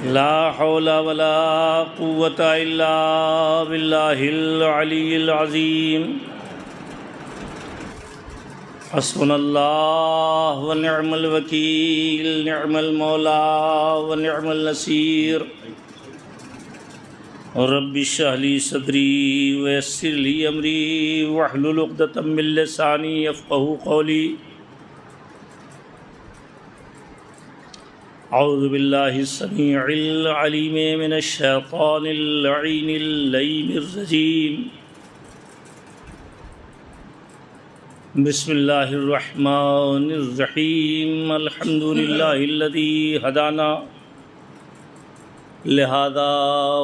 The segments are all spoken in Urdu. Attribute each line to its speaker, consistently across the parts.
Speaker 1: لا حول ولا قوة إلا بالله العلي العظيم حسبنا الله ونعم الوكيل نعم المولى ونعم النصير رب اشرح لي صدري ويسر لي أمري واحلل عقدة من لساني يفقهوا قولي اعوذ باللہ السمیع العلیم من الشیطان اللعین اللئیم الرجیم بسم اللہ الرحمن الرحیم الحمد للہ الذی ہدانا لہذا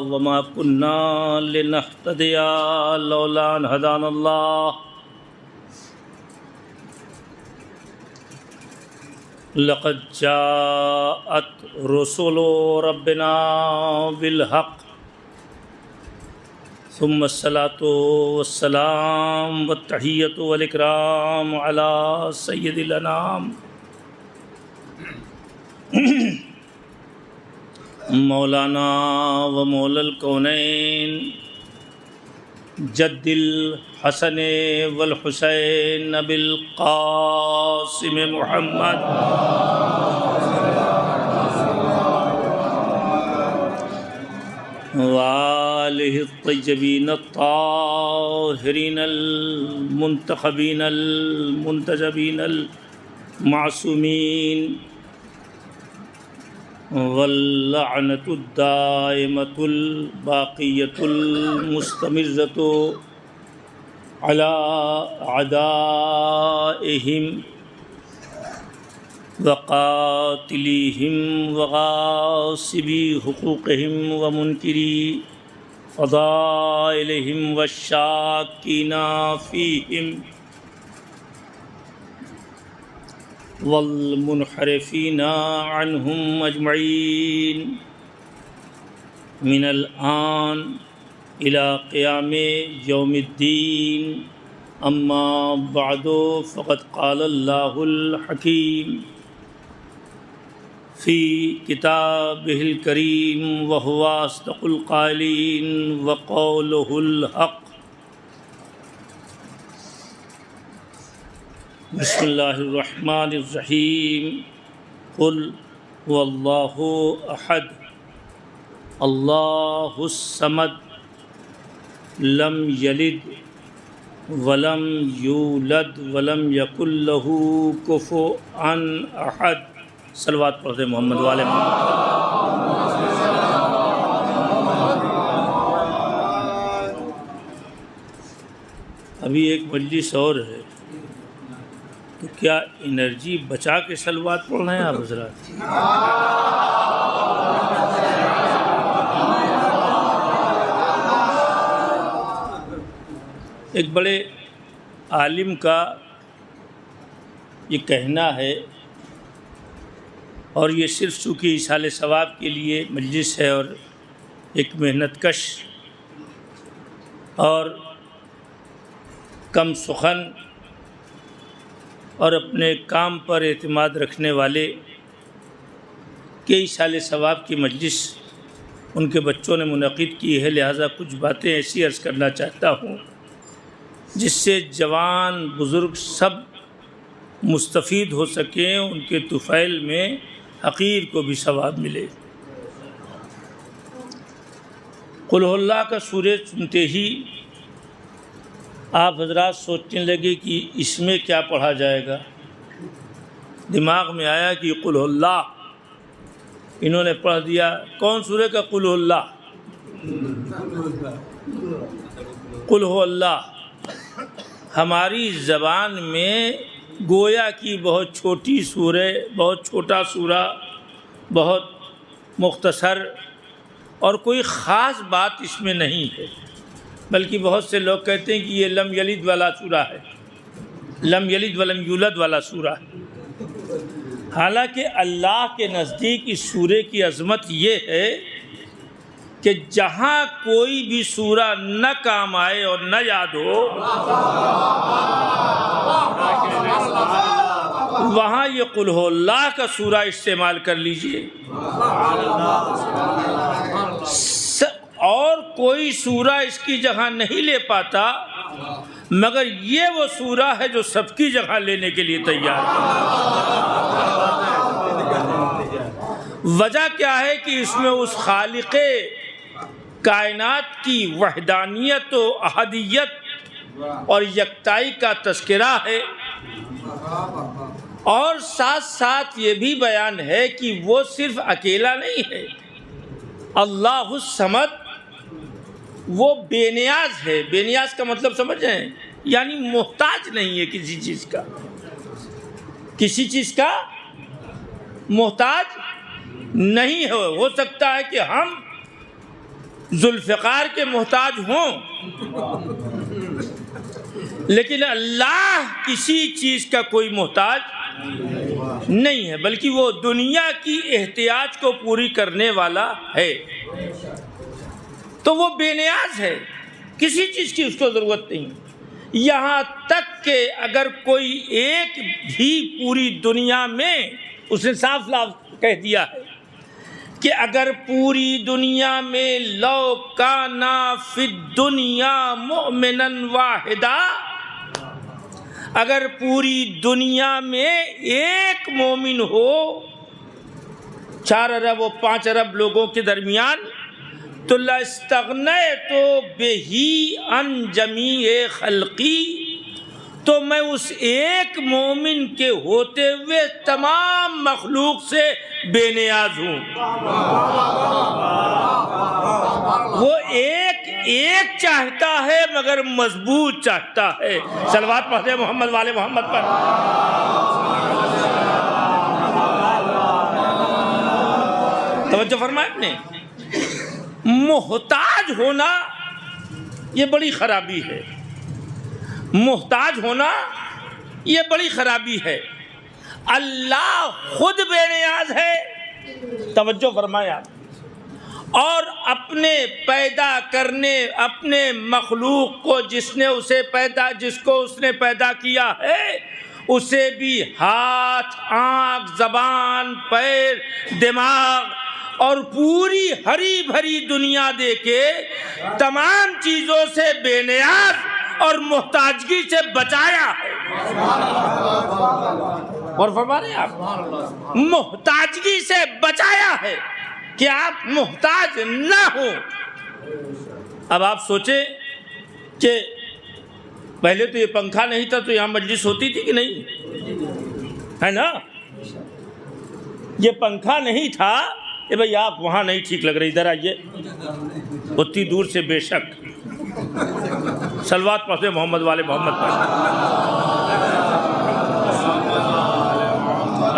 Speaker 1: وما كنا لنہتدی لولا ان ہدانا اللہ لقد جاءت رسل ربنا بالحق ثم الصلاة والسلام والتحیۃ والاکرام علی سید الانام مولانا و مولا الکونین جد الحسن والحسین بالقاسم محمد وآلہ الطیبین الطاہرین المنتخبین المنتجبین المعصومین واللعنۃ الدائمۃ الباقیۃ المستمرۃ علی اعدائہم وقاتلیہم وغاصبی حقوقہم ومنکری فضائلہم والشاکین فیہم والمنحرفین عنہم اجمعین من الآن الی قیام یوم الدین اما بعد فقد قال اللہ الحکیم فی کتابہ الکریم وہو اصدق القائلین وقولہ الحق بسم اللہ الرحمن الرحیم قل هو اللہ احد اللہ الصمد لم یلد ولم یولد ولم یکن لہ کفوا احد صلوات پڑھتے محمد والے محمد۔ ابھی ایک مجلس اور ہے تو کیا انرجی بچا کے صلوات پڑھنا ہے آپ حضرات؟ ایک بڑے عالم کا یہ کہنا ہے، اور یہ صرف چونکہ ایصال ثواب کے لیے مجلس ہے اور ایک محنت کش اور کم سخن اور اپنے کام پر اعتماد رکھنے والے کے ایصال ثواب کی مجلس ان کے بچوں نے منعقد کی ہے، لہٰذا کچھ باتیں ایسی عرض کرنا چاہتا ہوں جس سے جوان بزرگ سب مستفید ہو سکیں، ان کے طفیل میں حقیر کو بھی ثواب ملے۔ قل هو اللہ کا سورہ سنتے ہی آپ حضرات سوچنے لگے کہ اس میں کیا پڑھا جائے گا۔ دماغ میں آیا کہ قل هو اللہ، انہوں نے پڑھ دیا۔ کون سورہ کا قل هو اللہ؟ قل هو اللہ ہماری زبان میں گویا کی بہت چھوٹی سورہ، بہت چھوٹا سورہ، بہت مختصر، اور کوئی خاص بات اس میں نہیں ہے، بلکہ بہت سے لوگ کہتے ہیں کہ یہ لم یلد والا سورہ ہے، لم یلد ولم یولد والا سورہ ہے۔ حالانکہ اللہ کے نزدیک اس سورے کی عظمت یہ ہے کہ جہاں کوئی بھی سورہ نہ کام آئے اور نہ یاد ہو، وہاں یہ قل هو اللہ کا سورہ استعمال کر لیجئے۔ کوئی سورہ اس کی جگہ نہیں لے پاتا، مگر یہ وہ سورہ ہے جو سب کی جگہ لینے کے لیے تیار ہے۔ وجہ کیا ہے کہ اس میں اس خالق کائنات کی وحدانیت و احدیت اور یکتائی کا تذکرہ ہے، اور ساتھ ساتھ یہ بھی بیان ہے کہ وہ صرف اکیلا نہیں ہے، اللہ الصمد وہ بے نیاز ہے۔ بے نیاز کا مطلب سمجھیں، یعنی محتاج نہیں ہے کسی چیز کا، کسی چیز کا محتاج نہیں ہے۔ ہو سکتا ہے کہ ہم ذوالفقار کے محتاج ہوں، لیکن اللہ کسی چیز کا کوئی محتاج نہیں ہے، بلکہ وہ دنیا کی احتیاج کو پوری کرنے والا ہے۔ تو وہ بے نیاز ہے، کسی چیز کی اس کو ضرورت نہیں، یہاں تک کہ اگر کوئی ایک بھی پوری دنیا میں، اس نے صاف لفظ کہہ دیا ہے کہ اگر پوری دنیا میں لو کانا فی الدنیا مؤمنا واحدا، اگر پوری دنیا میں ایک مومن ہو 4 ارب و 5 ارب لوگوں کے درمیان، تو لاستغنیت بہی عن جمیع خلقی، تو میں اس ایک مومن کے ہوتے ہوئے تمام مخلوق سے بے نیاز ہوں۔ وہ ایک چاہتا ہے مگر مضبوط چاہتا ہے۔ صلوات پڑھتے محمد والے محمد پر۔ توجہ فرمائے نے، محتاج ہونا یہ بڑی خرابی ہے، محتاج ہونا یہ بڑی خرابی ہے۔ اللہ خود بے نیاز ہے، توجہ فرمائے آپ، اور اپنے پیدا کرنے، اپنے مخلوق کو جس کو اس نے پیدا کیا ہے، اسے بھی ہاتھ، آنکھ، زبان، پیر، دماغ اور پوری ہری بھری دنیا دے کے تمام چیزوں سے بے نیاز اور محتاجگی سے بچایا ہے۔ اور فرما رہے ہیں آپ، محتاجگی سے بچایا ہے کہ آپ محتاج نہ ہو۔ اب آپ سوچیں کہ پہلے تو یہ پنکھا نہیں تھا تو یہاں مجلس ہوتی تھی کہ نہیں ہے نا؟ یہ پنکھا نہیں تھا کہ بھئی آپ وہاں نہیں ٹھیک لگ رہی، ادھر آئیے، اتنی دور سے بے شک۔ صلوات پڑھتے محمد والے محمد پر۔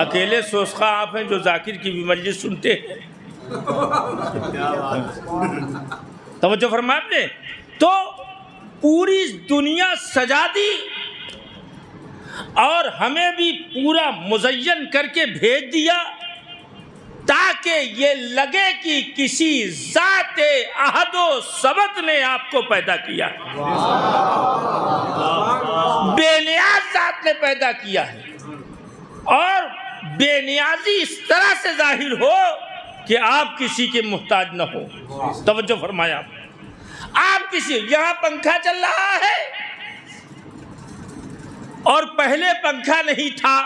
Speaker 1: اکیلے سوسخہ آپ ہیں جو ذاکر کی بھی مجلس سنتے ہیں۔ توجہ فرمایا آپ نے، تو پوری دنیا سجا دی اور ہمیں بھی پورا مزین کر کے بھیج دیا تاکہ یہ لگے کہ کسی ذات احد و ثبت نے آپ کو پیدا کیا ہے، بے نیاز ذات نے پیدا کیا ہے، اور بے نیازی اس طرح سے ظاہر ہو کہ آپ کسی کے محتاج نہ ہو۔ توجہ فرمایا، آپ کسی، یہاں پنکھا چل رہا ہے اور پہلے پنکھا نہیں تھا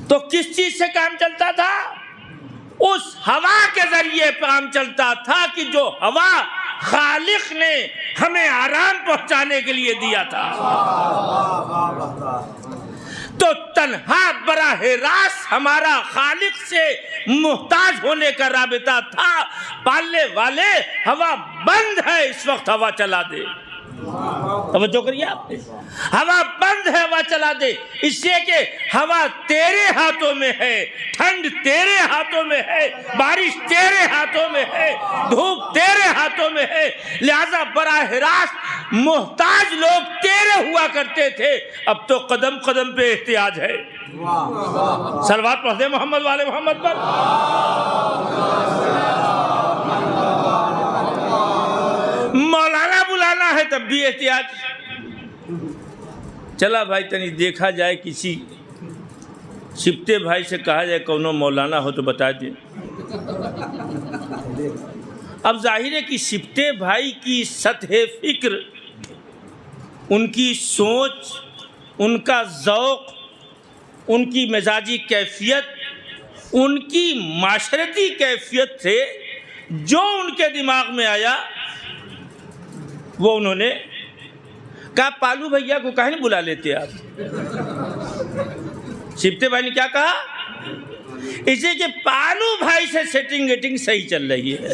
Speaker 1: تو کس چیز سے کام چلتا تھا؟ اس ہوا کے ذریعے کام چلتا تھا کہ جو ہوا خالق نے ہمیں آرام پہنچانے کے لیے دیا تھا۔ تو تنہا براہ راست ہمارا خالق سے محتاج ہونے کا رابطہ تھا، پالنے والے ہوا بند ہے اس وقت ہوا چلا دے۔ توجہ کریے آپ نے، ہوا بند ہے ہوا چلا دے، اس لیے کہ ہوا تیرے ہاتھوں میں ہے، ٹھنڈ تیرے ہاتھوں میں ہے، بارش تیرے ہاتھوں میں ہے، دھوپ تیرے ہاتھوں میں ہے، لہذا براہ راست محتاج لوگ تیرے ہوا کرتے تھے، اب تو قدم قدم پہ احتیاج ہے۔ صلوات پڑھتے محمد والے محمد پر۔ مولانا بلانا ہے تب بھی احتیاج۔ چلا بھائی تنی دیکھا جائے، کسی شپتے بھائی سے کہا جائے کونوں مولانا ہو تو بتا دیں۔ اب ظاہر ہے کہ شپٹے بھائی کی سطح فکر، ان کی سوچ، ان کا ذوق، ان کی مزاجی کیفیت، ان کی معاشرتی کیفیت سے جو ان کے دماغ میں آیا وہ انہوں نے کہا پالو بھیا کو کہیں نہیں بلا لیتے آپ؟ شپٹے بھائی نے کیا کہا؟ اسے کہ پالو بھائی سے سیٹنگ ویٹنگ صحیح چل رہی ہے،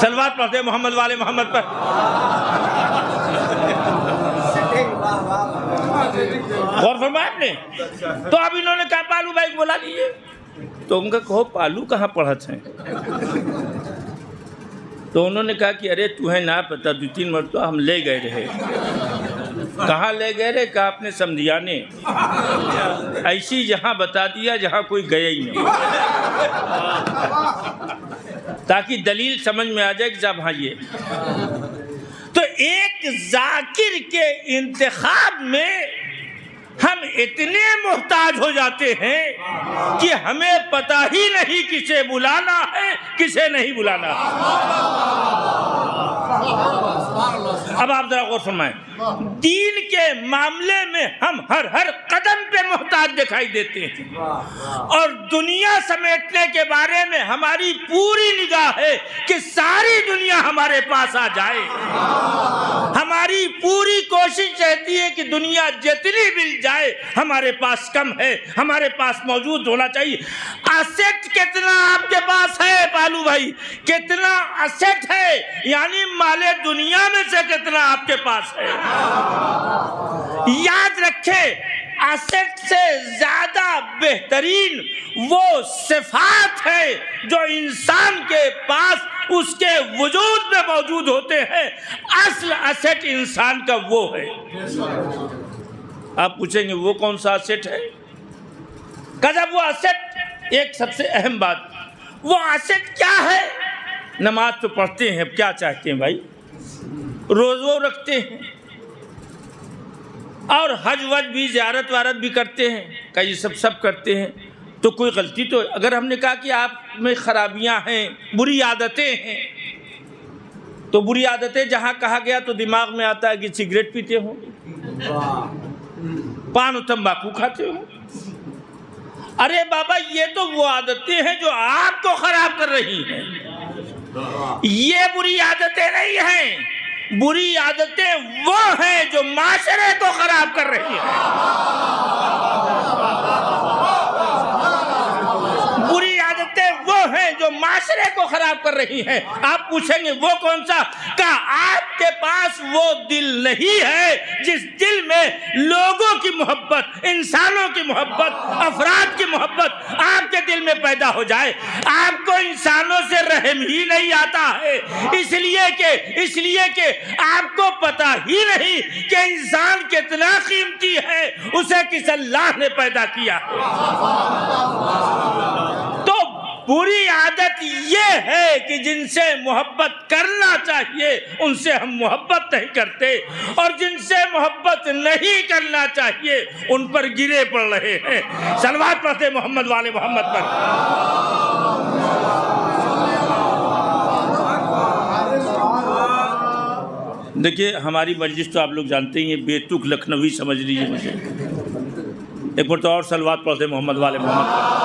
Speaker 1: صلوات پڑھتے محمد والے محمد پر۔ غور فرمایا آپ نے؟ تو اب انہوں نے کہا پالو بھائی کو بلا لیجیے، تو ان کا کہو پالو کہاں پڑھت ہیں؟ تو انہوں نے کہا کہ ارے تمہیں نہ پتا، 2-3 مرتبہ ہم لے گئے رہے۔ کہاں لے گئے رہے؟ کہا اپنے سمدھیانے، ایسی جہاں بتا دیا جہاں کوئی گیا ہی نہیں، تاکہ دلیل سمجھ میں آ جائے کہ صاحب ہاں یہ۔ تو ایک ذاکر کے انتخاب میں ہم اتنے محتاج ہو جاتے ہیں کہ ہمیں پتہ ہی نہیں کسے بلانا ہے کسے نہیں بلانا ہے۔ اب آپ ذرا غور فرمائیں، دین کے معاملے میں ہم ہر قدم پہ محتاج دکھائی دیتے ہیں، اور دنیا سمیٹنے کے بارے میں ہماری پوری نگاہ ہے کہ ساری دنیا ہمارے پاس آ جائے۔ ہماری پوری کوشش رہتی ہے کہ دنیا جتنی مل جائے ہمارے پاس کم ہے، ہمارے پاس موجود ہونا چاہیے۔ اسیٹ کتنا آپ کے پاس ہے پالو بھائی؟ کتنا اسیٹ ہے؟ یعنی مال دنیا میں سے کتنا آپ کے پاس ہے؟ یاد رکھے، اسیٹ سے زیادہ بہترین وہ صفات ہے جو انسان کے پاس اس کے وجود میں موجود ہوتے ہیں۔ اصل اسیٹ انسان کا وہ ہے۔ آپ پوچھیں گے وہ کون سا اسیٹ ہے؟ کہ وہ اسیٹ، ایک سب سے اہم بات، وہ اسیٹ کیا ہے؟ نماز تو پڑھتے ہیں، اب کیا چاہتے ہیں بھائی؟ روزہ رکھتے ہیں اور حج وج بھی، زیارت وارت بھی کرتے ہیں، کہ یہ سب کرتے ہیں، تو کوئی غلطی تو اگر ہم نے کہا کہ آپ میں خرابیاں ہیں، بری عادتیں ہیں، تو بری عادتیں جہاں کہا گیا تو دماغ میں آتا ہے کہ سگریٹ پیتے ہوں، پان و تمباکو کھاتے ہوں۔ ارے بابا یہ تو وہ عادتیں ہیں جو آپ کو خراب کر رہی ہیں، یہ بری عادتیں نہیں ہیں۔ بری عادتیں وہ ہیں جو معاشرے کو خراب کر رہی ہیں۔ بری عادتیں وہ ہیں جو معاشرے کو خراب کر رہی ہیں۔ آپ پوچھیں گے وہ کون سا؟ کہ آپ کے پاس وہ دل نہیں ہے جس دل میں لوگوں کی محبت، انسانوں کی محبت، افراد کی محبت آپ کے دل میں پیدا ہو جائے۔ آپ کو انسانوں سے رحم ہی نہیں آتا ہے، اس لیے کہ آپ کو پتہ ہی نہیں کہ انسان کتنا قیمتی ہے، اسے کس اللہ نے پیدا کیا ہے۔ تو بری عادت یہ ہے کہ جن سے محبت کرنا چاہیے ان سے ہم محبت نہیں کرتے، اور جن سے محبت نہیں کرنا چاہیے ان پر گرے پڑ رہے ہیں۔ صلوات پڑھتے محمد والے محمد پر۔ دیکھیے ہماری مجلس تو آپ لوگ جانتے ہی ہیں، بے تک لکھنوی سمجھ لیجیے مجھے۔ ایک مرتبہ اور صلوات پڑھتے محمد والے محمد پر۔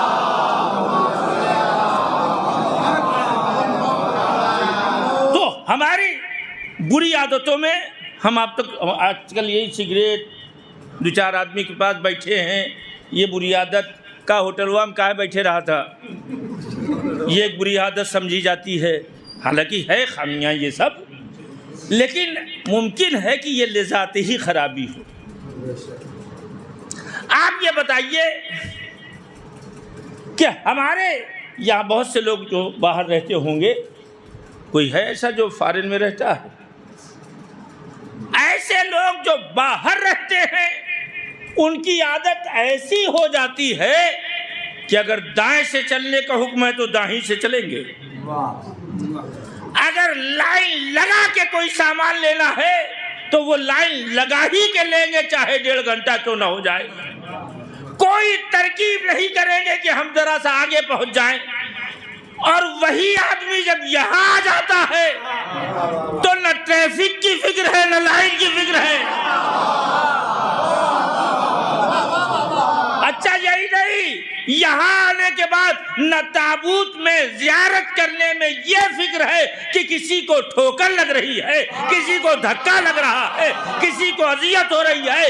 Speaker 1: ہماری بری عادتوں میں ہم آپ تک آج کل یہی سگریٹ، 2-4 آدمی کے پاس بیٹھے ہیں، یہ بری عادت کا ہوٹل وام کہاں بیٹھے رہا تھا، یہ ایک بری عادت سمجھی جاتی ہے۔ حالانکہ ہے خامیاں یہ سب، لیکن ممکن ہے کہ یہ لذات ہی خرابی ہو۔ آپ یہ بتائیے کہ ہمارے یہاں بہت سے لوگ جو باہر رہتے ہوں گے، کوئی ہے ایسا جو فارن میں رہتا ہے؟ ایسے لوگ جو باہر رہتے ہیں ان کی عادت ایسی ہو جاتی ہے کہ اگر دائیں سے چلنے کا حکم ہے تو دائیں سے چلیں گے، اگر لائن لگا کے کوئی سامان لینا ہے تو وہ لائن لگا ہی کے لیں گے، چاہے 1.5 گھنٹہ کیوں نہ ہو جائے۔ کوئی ترکیب نہیں کریں گے کہ ہم ذرا سا آگے پہنچ جائیں۔ اور وہی آدمی جب یہاں آ جاتا ہے منافق کی فکر ہے نہ لائن کی فکر ہے. اچھا یہی نہیں، یہاں آنے کے بعد نہ تابوت میں زیارت کرنے میں یہ فکر ہے کہ کسی کو ٹھوکر لگ رہی ہے، کسی کو دھکا لگ رہا ہے، کسی کو اذیت ہو رہی ہے.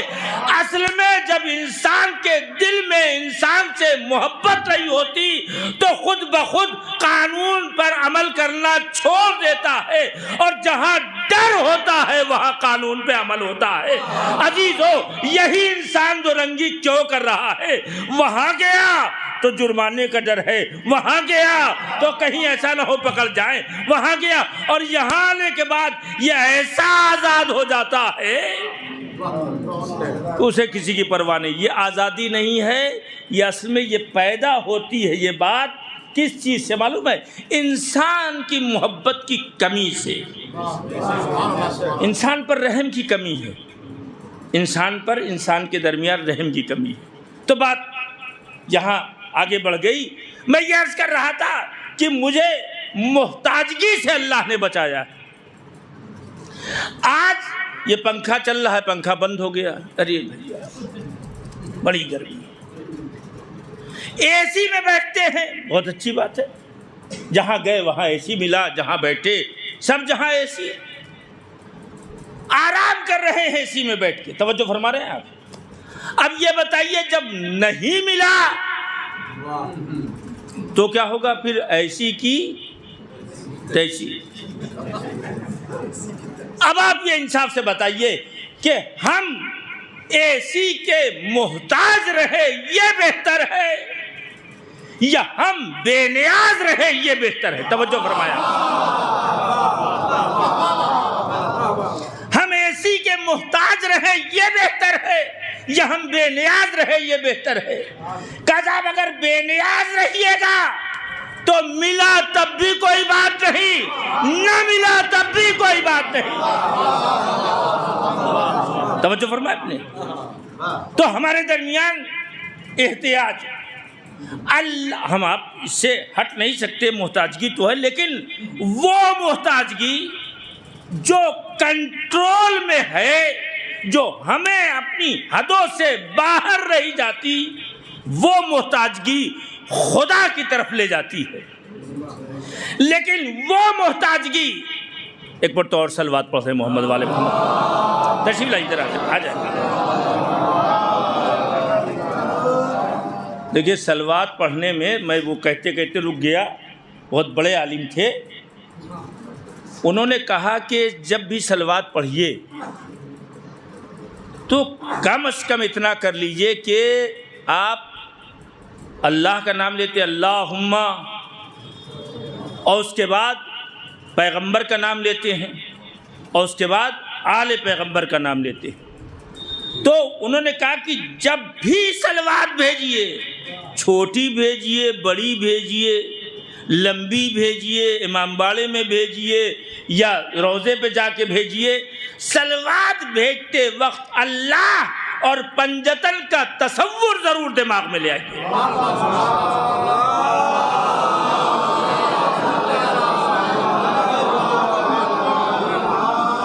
Speaker 1: اصل میں جب انسان کے دل میں انسان سے محبت نہیں ہوتی تو خود بخود قانون پر عمل کرنا چھوڑ دیتا ہے، اور جہاں ڈر ہوتا ہے وہاں قانون پہ عمل ہوتا ہے. عزیزو، یہی انسان جو رنگی کیوں کر رہا ہے، وہاں گیا تو جرمانے کا ڈر ہے، وہاں گیا تو کہیں ایسا نہ ہو پکڑ جائیں، وہاں گیا، اور یہاں آنے کے بعد یہ ایسا آزاد ہو جاتا ہے اسے کسی کی پرواہ نہیں. یہ آزادی نہیں ہے، یہ اصل میں یہ پیدا ہوتی ہے. یہ بات کس چیز سے معلوم ہے؟ انسان کی محبت کی کمی سے. انسان پر رحم کی کمی ہے، انسان پر انسان کے درمیان رحم کی کمی ہے. تو بات یہاں آگے بڑھ گئی. میں یہ عرض کر رہا تھا کہ مجھے محتاجگی سے اللہ نے بچایا. آج یہ پنکھا چل رہا ہے، پنکھا بند ہو گیا، ارے بھیا بڑی گرمی. اے سی میں بیٹھتے ہیں، بہت اچھی بات ہے، جہاں گئے وہاں اے سی ملا، جہاں بیٹھے سب جہاں اے سی، آرام کر رہے ہیں اے سی میں بیٹھ کے. توجہ فرما رہے ہیں آپ؟ اب یہ بتائیے جب نہیں ملا تو کیا ہوگا پھر؟ ایسی کی تیسی. اب آپ یہ انصاف سے بتائیے کہ ہم اے سی کے محتاج رہے یہ بہتر ہے یا ہم بے نیاز رہے یہ بہتر ہے؟ توجہ فرمایا. ہم اے سی کے محتاج رہے یہ بہتر ہے یا ہم بے نیاز رہے یہ بہتر ہے؟ کہا اگر بے نیاز رہیے گا تو ملا تب بھی کوئی بات نہیں، نہ ملا تب بھی کوئی بات نہیں. توجہ فرمائے اپنے. تو ہمارے درمیان احتیاج، اللہ ہم آپ اس سے ہٹ نہیں سکتے، محتاجگی تو ہے، لیکن وہ محتاجگی جو کنٹرول میں ہے، جو ہمیں اپنی حدوں سے باہر رہ جاتی، وہ محتاجگی خدا کی طرف لے جاتی ہے. لیکن وہ محتاجگی، ایک بار تو اور صلوات پڑھتے ہیں محمد والے محمد. تشریف لائیے ذرا، آ جائے. دیکھیے صلوات پڑھنے میں وہ کہتے کہتے رک گیا. بہت بڑے عالم تھے، انہوں نے کہا کہ جب بھی صلوات پڑھیے تو کم از کم اتنا کر لیجئے کہ آپ اللہ کا نام لیتے اللہم، اور اس کے بعد پیغمبر کا نام لیتے ہیں، اور اس کے بعد آل پیغمبر کا نام لیتے ہیں. تو انہوں نے کہا کہ جب بھی صلوات بھیجیے، چھوٹی بھیجیے، بڑی بھیجیے، لمبی بھیجیے، امام باڑے میں بھیجیے یا روضے پہ جا کے بھیجیے، صلوات بھیجتے وقت اللہ اور پنجتن کا تصور ضرور دماغ میں لے آئیے.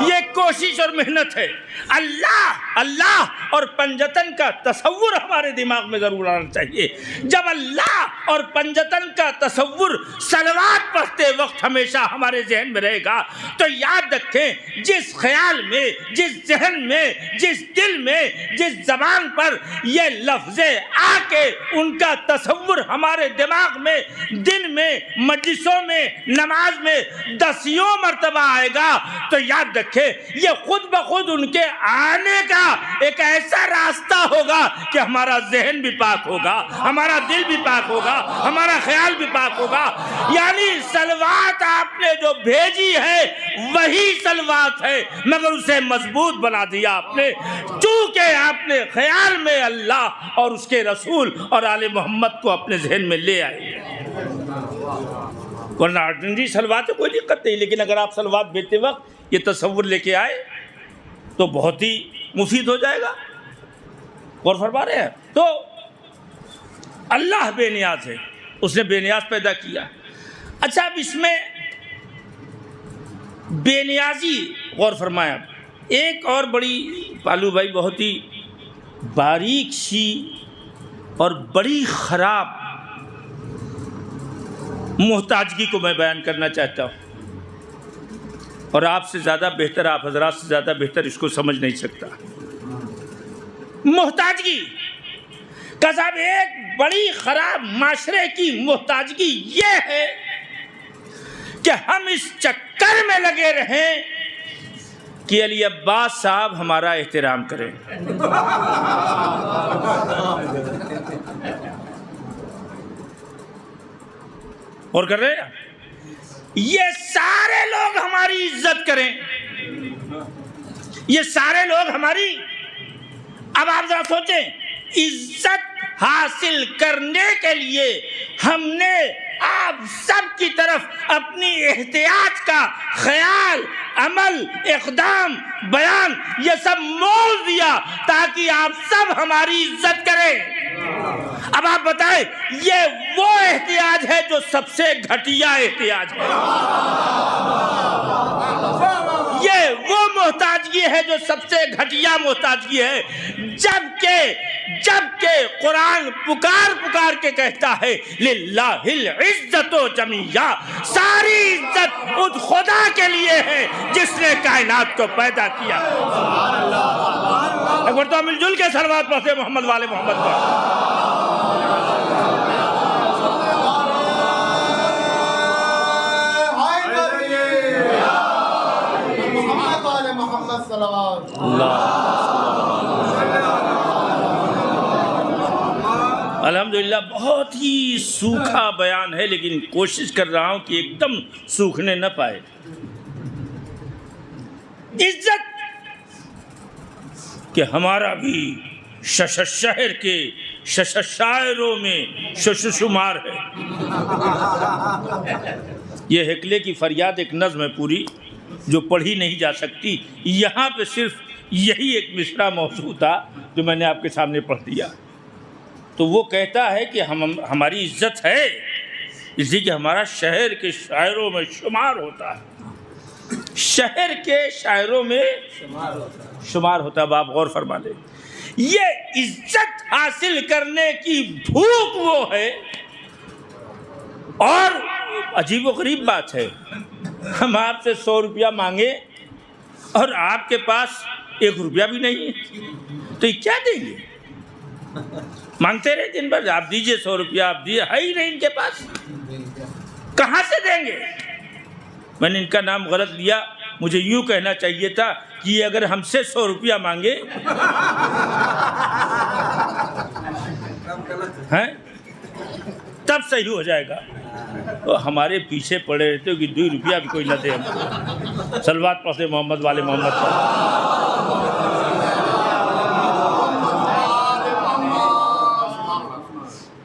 Speaker 1: یہ کوشش اور محنت ہے. اللہ اور پنجتن کا تصور ہمارے دماغ میں ضرور آنا چاہیے. جب اللہ اور پنجتن کا تصور صلوات پڑھتے وقت ہمیشہ ہمارے ذہن میں رہے گا تو یاد رکھیں، جس خیال میں، جس ذہن میں، جس دل میں، جس زبان پر یہ لفظ آ کے ان کا تصور ہمارے دماغ میں دن میں، مجلسوں میں، نماز میں 10 مرتبہ آئے گا تو یاد رکھیں یہ خود بخود ان کے آنے کا ایک ایسا راستہ ہوگا کہ ہمارا ذہن بھی پاک ہوگا، ہمارا دل بھی پاک ہوگا، ہمارا خیال بھی پاک ہوگا. یعنی صلوات آپ نے جو بھیجی ہے وہی صلوات ہے، مگر اسے مضبوط بنا دیا آپ نے، چونکہ آپ نے خیال میں اللہ اور اس کے رسول اور آل محمد کو اپنے ذہن میں لے آئے. ورنہ آرڈنری صلوات کوئی دقت نہیں، لیکن اگر آپ صلوات بھیجتے وقت یہ تصور لے کے آئے تو بہت ہی مفید ہو جائے گا. غور فرما رہے ہیں؟ تو اللہ بے نیاز ہے، اس نے بے نیاز پیدا کیا. اچھا اب اس میں بے نیازی غور فرمایا. ایک اور بڑی پالو بھائی بہت ہی باریک سی اور بڑی خراب محتاجگی کو میں بیان کرنا چاہتا ہوں، اور آپ سے زیادہ بہتر، آپ حضرات سے زیادہ بہتر اس کو سمجھ نہیں سکتا. محتاجگی کا صاحب ایک بڑی خراب معاشرے کی محتاجگی یہ ہے کہ ہم اس چکر میں لگے رہیں کہ علی عباس صاحب ہمارا احترام کریں. اور کر رہے ہیں یہ سارے لوگ ہماری عزت کریں، یہ سارے لوگ ہماری. اب آپ ذرا سوچیں، عزت حاصل کرنے کے لیے ہم نے آپ سب کی طرف اپنی احتیاط کا خیال، عمل، اقدام، بیان یہ سب مول دیا تاکہ آپ سب ہماری عزت کریں. اب آپ بتائیں یہ وہ احتیاج ہے جو سب سے گھٹیا احتیاج ہے، یہ وہ محتاجگی ہے جو سب سے گھٹیا محتاجگی ہے. جبکہ قرآن پکار کے کہتا ہے للہ العزت جمیعا، ساری عزت اس خدا کے لیے ہے جس نے کائنات کو پیدا کیا. ایک بار تو مل جل کے صلوات پڑھتے محمد والے محمد پر. الحمدللہ بہت ہی سوکھا بیان ہے، لیکن کوشش کر رہا ہوں کہ ایک دم سوکھنے نہ پائے. عزت کہ ہمارا بھی شہر کے شاعروں میں شمار ہے. یہ ہکلے کی فریاد ایک نظم ہے پوری جو پڑھی نہیں جا سکتی. یہاں پہ صرف یہی ایک مصرع موضوع تھا جو میں نے آپ کے سامنے پڑھ دیا. تو وہ کہتا ہے کہ ہماری عزت ہے اس لیے کہ ہمارا شہر کے شاعروں میں شمار ہوتا ہے، شہر کے شاعروں میں شمار ہوتا ہے. آپ غور فرما لیں، یہ عزت حاصل کرنے کی بھوک وہ ہے. اور عجیب و غریب بات ہے، ہم آپ سے 100 روپیہ مانگے اور آپ کے پاس 1 روپیہ بھی نہیں ہے تو یہ کیا دیں گے؟ مانگتے رہے دن بھر، آپ دیجئے 100 روپیہ، آپ دیجئے، ہے ہی نہیں ان کے پاس، کہاں سے دیں گے؟ میں نے ان کا نام غلط لیا، مجھے یوں کہنا چاہیے تھا کہ یہ اگر ہم سے 100 روپیہ مانگے ہیں تب صحیح ہو جائے گا. ہمارے پیچھے پڑے رہتے ہو کہ 2 روپیہ بھی کوئی نہ دے. ہم صلوات پڑھتے محمد والے محمد پر.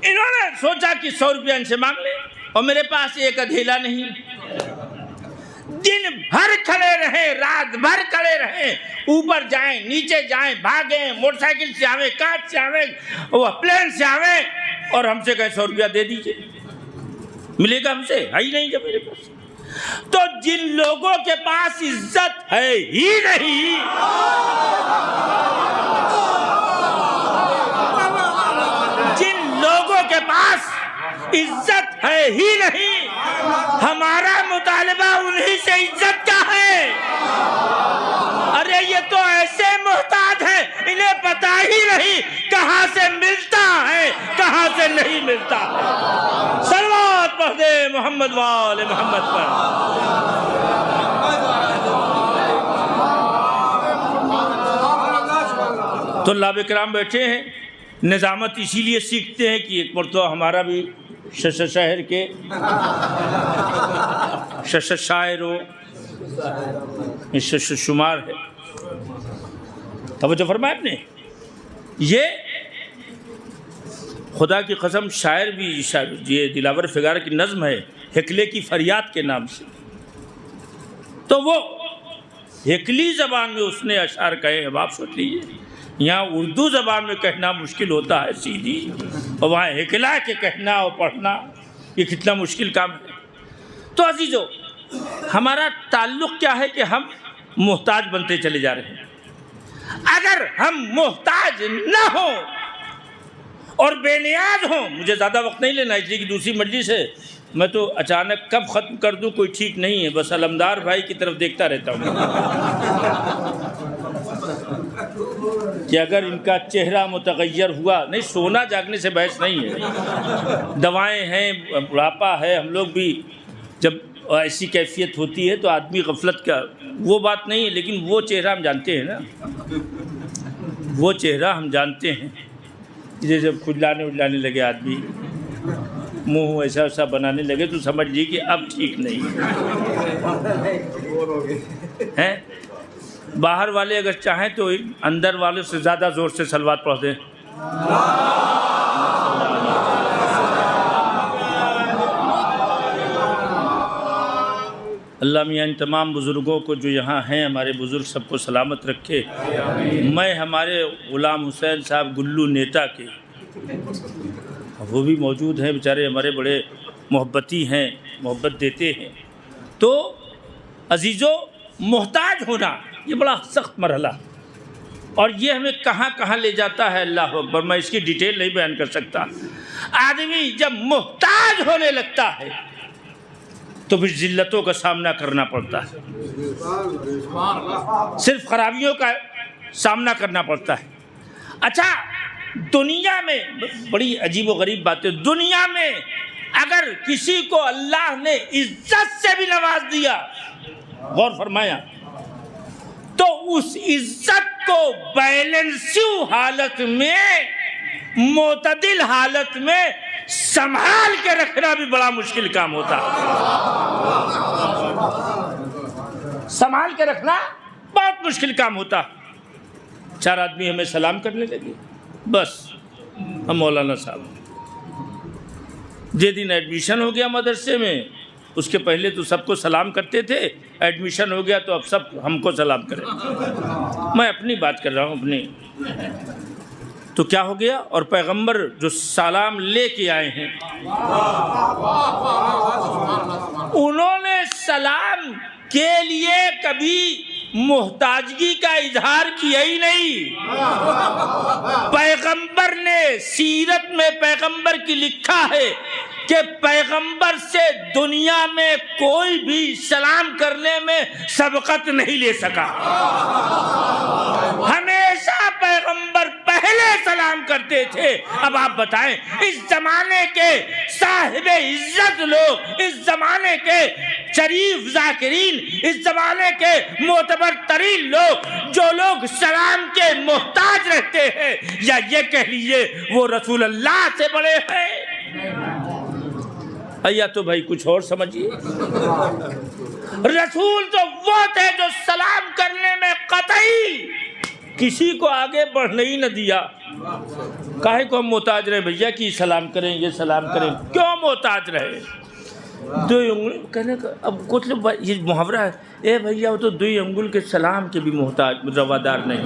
Speaker 1: انہوں نے سوچا کہ 100 روپیہ ان سے مانگ لے، اور میرے پاس ایک ادھیلا نہیں. دن بھر کھڑے رہیں، رات بھر کھڑے رہیں، اوپر جائیں نیچے جائیں، بھاگیں، موٹر سائیکل سے آویں، کار سے آویں، وہ پلین سے آویں، اور ہم سے کہیں 100 روپیہ دے دیجئے. ملے گا ہم سے؟ ہے ہی نہیں جب میرے پاس. تو جن لوگوں کے پاس عزت ہے ہی نہیں، جن لوگوں کے پاس عزت ہے ہی نہیں، ہمارا مطالبہ انہی سے عزت کا ہے. ارے یہ تو ایسے محتاج ہیں انہیں پتہ ہی نہیں کہاں سے ملتا ہے کہاں سے نہیں ملتا ہے. صلوات پڑھ دے محمد والے محمد پر. طلاب اکرام بیٹھے ہیں، نظامت اسی لیے سیکھتے ہیں کہ ایک مرتبہ ہمارا بھی شہر کے شاعروں شمار ہے. توجہ فرمایا آپ نے. یہ خدا کی قسم شاعر بھی، یہ دلاور فگار کی نظم ہے ہکلے کی فریاد کے نام سے. تو وہ ہکلی زبان میں اس نے اشعار کہے. اب آپ سوچ لیجیے، یہاں اردو زبان میں کہنا مشکل ہوتا ہے سیدھی، اور وہاں ہکلا کے کہنا اور پڑھنا یہ کتنا مشکل کام ہے. تو عزیزو، ہمارا تعلق کیا ہے کہ ہم محتاج بنتے چلے جا رہے ہیں۔ اگر ہم محتاج نہ ہوں اور بے نیاز ہوں، مجھے زیادہ وقت نہیں لینا اس لیے کہ دوسری مجلس ہے، میں تو اچانک کب ختم کر دوں کوئی ٹھیک نہیں ہے، بس علمدار بھائی کی طرف دیکھتا رہتا ہوں کہ اگر ان کا چہرہ متغیر ہوا، نہیں سونا جاگنے سے بحث نہیں ہے، دوائیں ہیں، بڑھاپا ہے، ہم لوگ بھی جب ایسی کیفیت ہوتی ہے تو آدمی غفلت کا، وہ بات نہیں ہے، لیکن وہ چہرہ ہم جانتے ہیں نا، وہ چہرہ ہم جانتے ہیں، جیسے جب کھجلانے لگے آدمی، منہ ایسا ایسا بنانے لگے تو سمجھ لیجیے کہ اب ٹھیک نہیں ہے۔ باہر والے اگر چاہیں تو اندر والے سے زیادہ زور سے صلوات پڑھ دیں۔ اللہ میاں ان تمام بزرگوں کو جو یہاں ہیں، ہمارے بزرگ سب کو سلامت رکھے۔ میں ہمارے غلام حسین صاحب گلو نیتا کے، وہ بھی موجود ہیں، بیچارے ہمارے بڑے محبتی ہیں، محبت دیتے ہیں۔ تو عزیزو، محتاج ہونا یہ بڑا سخت مرحلہ، اور یہ ہمیں کہاں کہاں لے جاتا ہے، اللہ اکبر، میں اس کی ڈیٹیل نہیں بیان کر سکتا۔ آدمی جب محتاج ہونے لگتا ہے تو پھر ذلتوں کا سامنا کرنا پڑتا ہے، صرف خرابیوں کا سامنا کرنا پڑتا ہے۔ اچھا، دنیا میں بڑی عجیب و غریب بات ہے، دنیا میں اگر کسی کو اللہ نے عزت سے بھی نواز دیا، غور فرمایا، تو اس عزت کو بیلنسیو حالت میں، معتدل حالت میں سنبھال کے رکھنا بھی بڑا مشکل کام ہوتا ہے۔ سنبھال کے رکھنا بہت مشکل کام ہوتا۔ چار آدمی ہمیں سلام کرنے لگے، بس ہم مولانا صاحب، جس دن ایڈمیشن ہو گیا مدرسے میں، اس کے پہلے تو سب کو سلام کرتے تھے، ایڈمیشن ہو گیا تو اب سب ہم کو سلام کریں۔ میں اپنی بات کر رہا ہوں، اپنی۔ تو کیا ہو گیا؟ اور پیغمبر جو سلام لے کے آئے ہیں، انہوں نے سلام کے لیے کبھی محتاجگی کا اظہار کیا ہی نہیں۔ پیغمبر نے سیرت میں پیغمبر کی لکھا ہے کہ پیغمبر سے دنیا میں کوئی بھی سلام کرنے میں سبقت نہیں لے سکا۔ ہمیشہ پیغمبر پہلے سلام کرتے تھے۔ اب آپ بتائیں، اس زمانے کے صاحب عزت لوگ، اس زمانے کے شریف ذاکرین، اس زمانے کے معتبر ترین لوگ، جو لوگ سلام کے محتاج رہتے ہیں، یا یہ کہہ لیجئے وہ رسول اللہ سے بڑے ہیں؟ یا تو بھائی کچھ اور سمجھیے۔ رسول تو وہ تھے جو سلام کرنے میں قطعی کسی کو آگے بڑھنے ہی نہ دیا۔ کاہے کو ہم محتاج رہے بھیا کہ سلام کریں، یہ سلام کریں؟ کیوں محتاج رہے؟ دو انگل کہنے کا، اب کچھ لوگ یہ محاورہ ہے، اے بھیا وہ تو دو انگل کے سلام کے بھی محتاج روادار نہیں،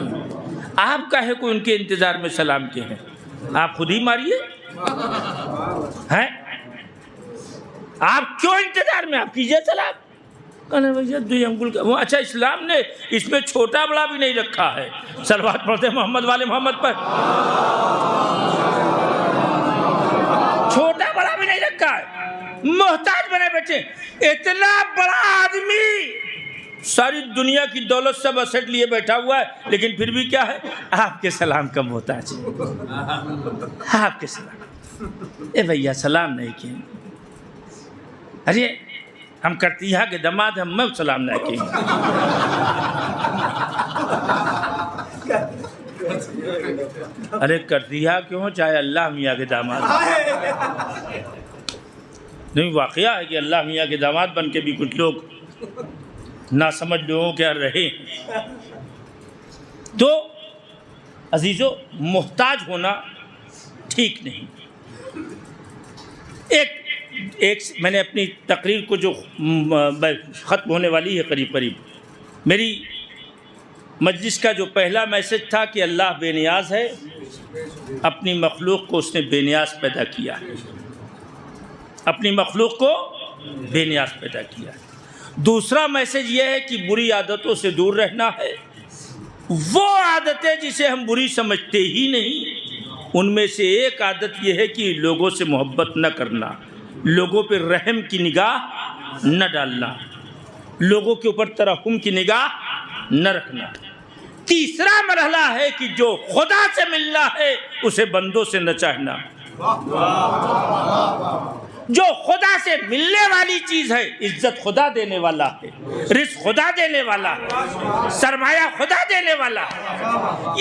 Speaker 1: آپ کاہے کو ان کے انتظار میں سلام کے ہیں؟ آپ خود ہی ماریے ہیں، آپ کیوں انتظار میں؟ آپ کیجئے سلام۔ کہنے بھیا دو انگل کا، وہ اچھا اسلام نے اس میں چھوٹا بڑا بھی نہیں رکھا ہے۔ صلوات پڑھتے محمد والے محمد پر، چھوٹا بڑا بھی نہیں رکھا ہے۔ محتاج بنے بیٹھے، اتنا بڑا آدمی ساری دنیا کی دولت سب اسٹ لیے بیٹھا ہوا ہے، لیکن پھر بھی کیا ہے؟ آپ کے سلام کا محتاج ہے۔ آپ کے سلام، اے بھیا سلام نہیں کیے؟ ارے ہم کرتیہا کے دماد ہم میں سلام نہ کیے۔ ارے کرتیہا کیوں، چاہے اللہ میاں کے داماد۔ نہیں، واقعہ ہے کہ اللہ میاں کے داماد بن کے بھی کچھ لوگ ناسمجھ لوگوں کے رہے ہیں۔ تو عزیزو، محتاج ہونا ٹھیک نہیں۔ ایک میں نے اپنی تقریر کو جو ختم ہونے والی ہے قریب قریب، میری مجلس کا جو پہلا میسج تھا کہ اللہ بے نیاز ہے، اپنی مخلوق کو اس نے بے نیاز پیدا کیا ہے، اپنی مخلوق کو بے نیاز پیدا کیا ہے۔ دوسرا میسج یہ ہے کہ بری عادتوں سے دور رہنا ہے. وہ عادتیں جسے ہم بری سمجھتے ہی نہیں، ان میں سے ایک عادت یہ ہے کہ لوگوں سے محبت نہ کرنا، لوگوں پہ رحم کی نگاہ نہ ڈالنا، لوگوں کے اوپر ترحم کی نگاہ نہ رکھنا. تیسرا مرحلہ ہے کہ جو خدا سے ملنا ہے اسے بندوں سے نہ چاہنا. جو خدا سے ملنے والی چیز ہے، عزت خدا دینے والا ہے، رزق خدا دینے والا ہے، سرمایہ خدا دینے والا ہے.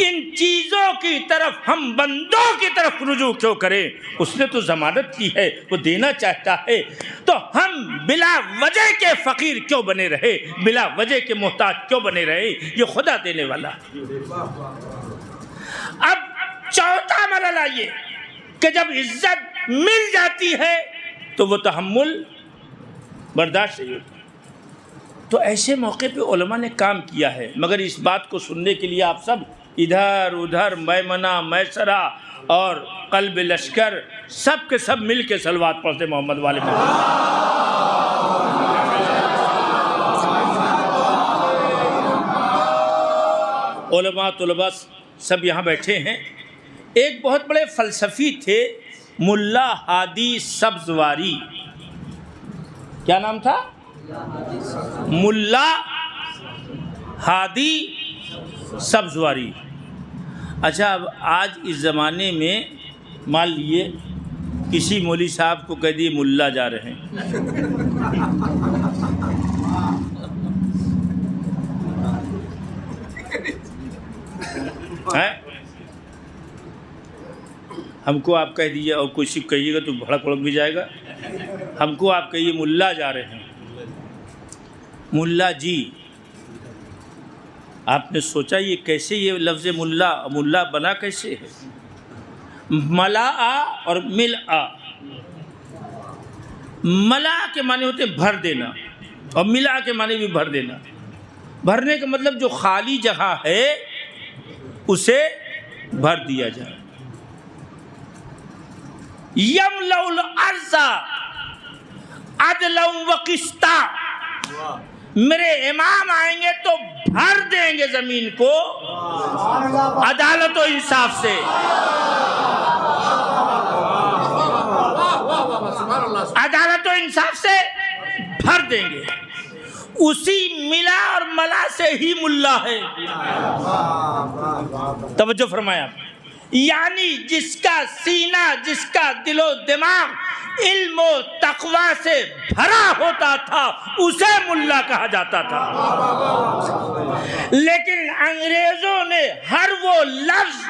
Speaker 1: ان چیزوں کی طرف ہم بندوں کی طرف رجوع کیوں کریں؟ اس نے تو ضمانت کی ہے، وہ دینا چاہتا ہے. تو ہم بلا وجہ کے فقیر کیوں بنے رہے، بلا وجہ کے محتاج کیوں بنے رہے؟ یہ خدا دینے والا. اب چوتھا مرحلہ یہ کہ جب عزت مل جاتی ہے تو وہ تحمل برداشت نہیں ہوتا. تو ایسے موقع پہ علماء نے کام کیا ہے، مگر اس بات کو سننے کے لیے آپ سب ادھر ادھر میمنہ میسرہ اور قلب لشکر سب کے سب مل کے صلوات پڑھتے محمد والے محمد. علماء طلباء سب یہاں بیٹھے ہیں. ایک بہت بڑے فلسفی تھے ملا ہادی سبزواری. کیا نام تھا؟ ملا ہادی سبزواری. اچھا، اب آج اس زمانے میں مان لیے کسی مولوی صاحب کو کہہ دیے ملا جا رہے ہیں، ہم کو آپ کہہ دیجیے اور کوئی صرف کہیے گا تو بھڑک بھی جائے گا. ہم کو آپ کہیے ملا جا رہے ہیں. ملا جی، آپ نے سوچا یہ کیسے یہ لفظ ملا بنا کیسے ہے؟ ملا اور مل آ. ملا کے معنی ہوتے بھر دینا اور ملا کے معنی بھی بھر دینا. بھرنے کا مطلب جو خالی جگہ ہے اسے بھر دیا جائے. یملأ الارض عدلا وقسطا. میرے امام آئیں گے تو بھر دیں گے زمین کو عدالت و انصاف سے. عدالت و انصاف سے بھر دیں گے. اسی ملا اور ملا سے ہی ملا ہے. توجہ فرمایا. یعنی جس کا سینہ، جس کا دل و دماغ علم و تقوی سے بھرا ہوتا تھا اسے ملا کہا جاتا تھا. لیکن انگریزوں نے ہر وہ لفظ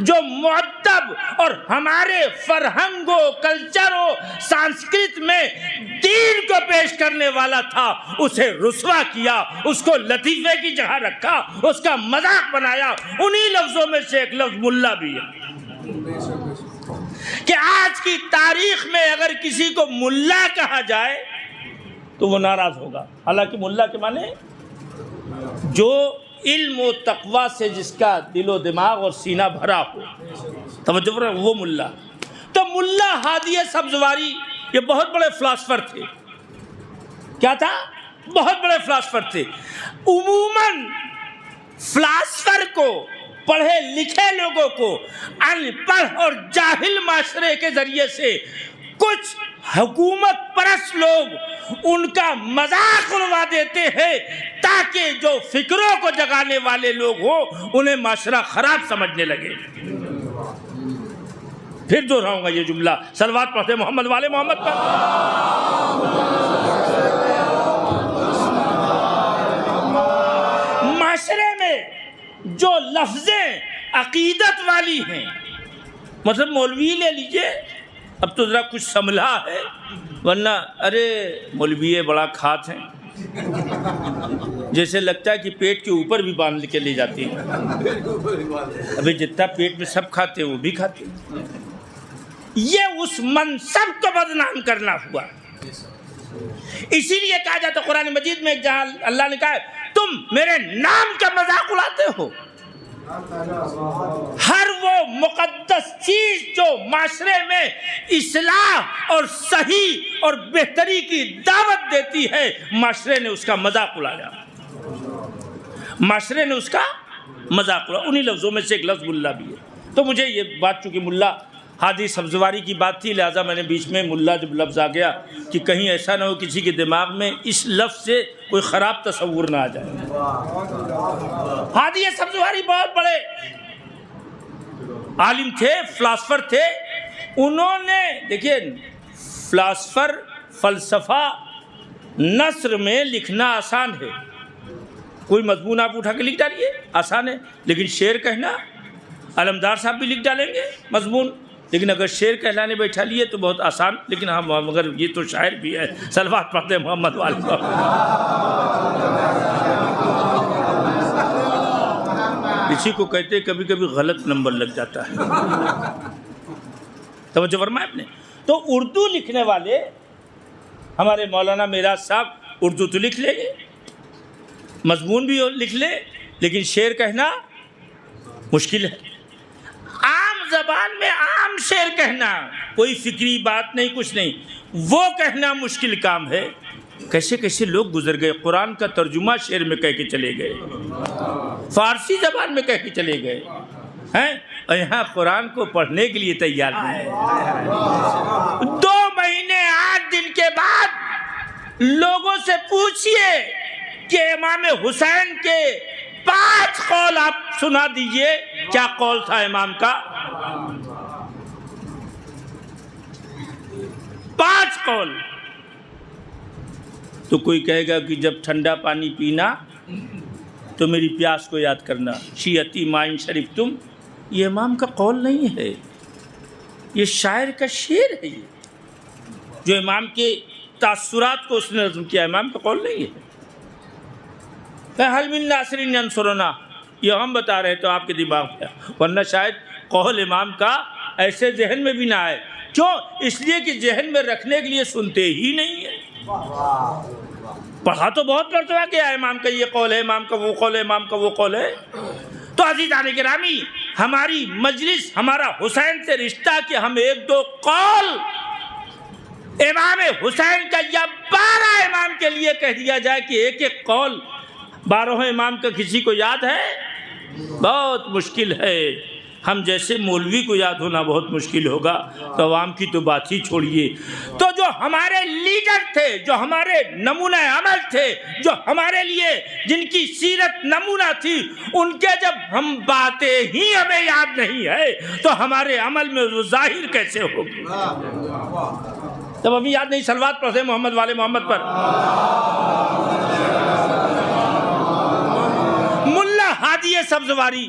Speaker 1: جو مؤدب اور ہمارے فرہنگ و کلچر و سانسکرت میں دین کو پیش کرنے والا تھا اسے رسوا کیا، اس کو لطیفے کی جگہ رکھا، اس کا مذاق بنایا. انہی لفظوں میں سے ایک لفظ ملا بھی ہے کہ آج کی تاریخ میں اگر کسی کو ملا کہا جائے تو وہ ناراض ہوگا. حالانکہ ملا کے معنی جو علم و تقوی سے جس کا دل و دماغ اور سینہ بھرا ہو. توجہ فرمائیں، وہ ملا. تو ملا ہادی سبزواری یہ بہت بڑے فلاسفر تھے. کیا تھا؟ بہت بڑے فلاسفر تھے. عموماً فلاسفر کو، پڑھے لکھے لوگوں کو ان پڑھ اور جاہل معاشرے کے ذریعے سے کچھ حکومت پرست لوگ ان کا مذاق اڑوا دیتے ہیں تاکہ جو فکروں کو جگانے والے لوگ ہوں انہیں معاشرہ خراب سمجھنے لگے. پھر دہراؤں گا یہ جملہ، صلوات پڑھتے محمد والے محمد پر. معاشرے میں جو لفظیں عقیدت والی ہیں، مطلب مولوی لے لیجئے، اب تو ذرا کچھ سنبھلا ہے، ورنہ ارے مولوی بڑا کھات ہیں، جیسے لگتا ہے کہ پیٹ کے اوپر بھی باندھ کے لے جاتے ہیں. ابھی جتنا پیٹ میں سب کھاتے ہیں وہ بھی کھاتے ہیں. یہ اس منصب کو بدنام کرنا ہوا. اسی لیے کہا جاتا قرآن مجید میں جہاں اللہ نے کہا تم میرے نام کا مذاق اڑاتے ہو. ہر وہ مقدس چیز جو معاشرے میں اصلاح اور صحیح اور بہتری کی دعوت دیتی ہے، معاشرے نے اس کا مذاق اڑایا، معاشرے نے اس کا مذاق اڑایا۔ انہی لفظوں میں سے ایک لفظ ملا بھی ہے۔ تو مجھے یہ بات، چونکہ ملا ہادی سبزواری کی بات تھی، لہٰذا میں نے بیچ میں ملا جب لفظ آ گیا کہ کہیں ایسا نہ ہو کسی کے دماغ میں اس لفظ سے کوئی خراب تصور نہ آ جائے۔ ہادی سبزواری بہت بڑے عالم تھے، فلاسفر تھے۔ انہوں نے دیکھیے، فلاسفر فلسفہ نثر میں لکھنا آسان ہے، کوئی مضمون آپ اٹھا کے لکھ ڈالیے، آسان ہے، لیکن شعر کہنا، علمدار صاحب بھی لکھ ڈالیں گے مضمون، لیکن اگر شعر کہلانے بیٹھا لیے تو بہت آسان، لیکن ہم مگر یہ تو شاعر بھی ہے، صلوات پڑھتے ہیں محمد والے۔ اسی کو کہتے کبھی کبھی غلط نمبر لگ جاتا ہے، توجہ فرمائے آپ نے۔ تو اردو لکھنے والے ہمارے مولانا معراج صاحب اردو تو لکھ لیں گے، مضمون بھی لکھ لے، لیکن شعر کہنا مشکل ہے۔ عام زبان میں عام شعر کہنا، کوئی فکری بات نہیں، کچھ نہیں، وہ کہنا مشکل کام ہے۔ کیسے کیسے لوگ گزر گئے، قرآن کا ترجمہ شعر میں کہہ کے چلے گئے، فارسی زبان میں کہہ کے چلے گئے ہیں، اور یہاں قرآن کو پڑھنے کے لیے تیار نہیں ہے۔ 2 مہینے 8 دن کے بعد لوگوں سے پوچھئے کہ امام حسین کے 5 قول آپ سنا دیجئے، کیا قول تھا امام کا؟ 5 قول۔ تو کوئی کہے گا کہ جب ٹھنڈا پانی پینا تو میری پیاس کو یاد کرنا، شیعتی مائن شریف تم، یہ امام کا قول نہیں ہے، یہ شاعر کا شعر ہے، یہ جو امام کے تاثرات کو اس نے نظم کیا، امام کا قول نہیں ہے۔ حل من ناصر ینصرنا، یہ ہم بتا رہے تو آپ کے دماغ میں، ورنہ شاید قول امام کا ایسے ذہن میں بھی نہ آئے۔ کیوں؟ اس لیے کہ ذہن میں رکھنے کے لیے سنتے ہی نہیں ہے۔ پڑھا تو بہت مرتبہ کیا ہے، امام کا یہ قول ہے، امام کا وہ قول ہے، امام کا وہ قول ہے۔ تو عزیزان گرامی، ہماری مجلس، ہمارا حسین سے رشتہ کہ ہم 1-2 قول امام حسین کا یا 12 امام کے لیے کہہ دیا جائے کہ ایک ایک قول 12 امام کا کسی کو یاد ہے؟ بہت مشکل ہے۔ ہم جیسے مولوی کو یاد ہونا بہت مشکل ہوگا، تو عوام کی تو بات ہی چھوڑیے۔ تو جو ہمارے لیڈر تھے، جو ہمارے نمونہ عمل تھے، جو ہمارے لیے جن کی سیرت نمونہ تھی، ان کے جب ہم باتیں ہی ہمیں یاد نہیں ہے تو ہمارے عمل میں وہ ظاہر کیسے ہوگی؟ جب ابھی یاد نہیں، صلوات پڑھتے محمد والے محمد پر۔ ملا ہادی سبزواری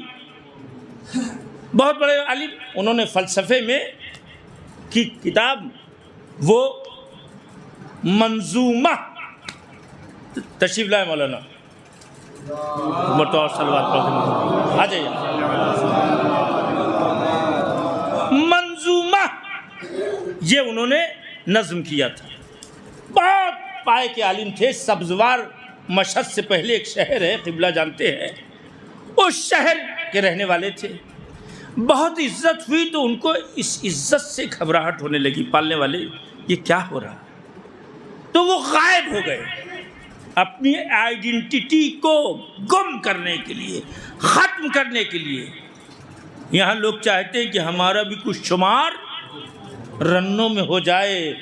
Speaker 1: بہت بڑے عالم، انہوں نے فلسفے میں کی کتاب، وہ منظومہ، تشریف لائے مولانا مرتضی صلوات پڑھتے آ جائیے، منظومہ یہ انہوں نے نظم کیا تھا۔ بہت پائے کے عالم تھے۔ سبزوار مشہد سے پہلے ایک شہر ہے، قبلہ جانتے ہیں، اس شہر کے رہنے والے تھے۔ بہت عزت ہوئی تو ان کو اس عزت سے گھبراہٹ ہونے لگی، پالنے والے یہ کیا ہو رہا، تو وہ غائب ہو گئے اپنی آئیڈینٹی کو گم کرنے کے لیے، ختم کرنے کے لیے۔ یہاں لوگ چاہتے ہیں کہ ہمارا بھی کچھ شمار رنوں میں ہو جائے،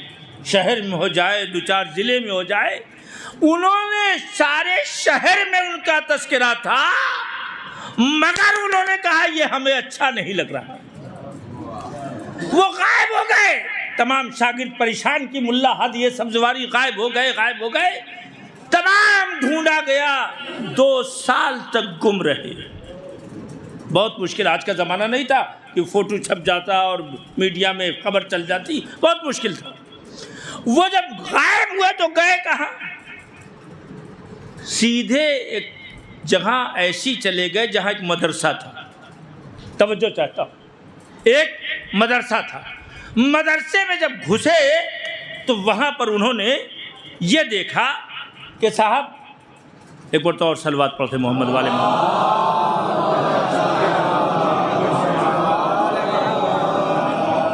Speaker 1: شہر میں ہو جائے، 2-4 ضلع میں ہو جائے۔ انہوں نے سارے شہر میں ان کا تذکرہ تھا، مگر انہوں نے کہا یہ ہمیں اچھا نہیں لگ رہا، وہ غائب ہو گئے۔ تمام شاگرد پریشان کی، ملا ہادی سبزواری غائب ہو گئے، تمام ڈھونڈا گیا، 2 سال تک گم رہے۔ بہت مشکل، آج کا زمانہ نہیں تھا کہ فوٹو چھپ جاتا اور میڈیا میں خبر چل جاتی، بہت مشکل تھا۔ وہ جب غائب ہوئے تو گئے کہاں؟ سیدھے ایک جگہ ایسی چلے گئے جہاں ایک مدرسہ تھا، توجہ چاہتا ہوں، ایک مدرسہ تھا۔ مدرسے میں جب گھسے تو وہاں پر انہوں نے یہ دیکھا کہ صاحب، ایک بار تو اور صلوات پڑھتے محمد والے محمد۔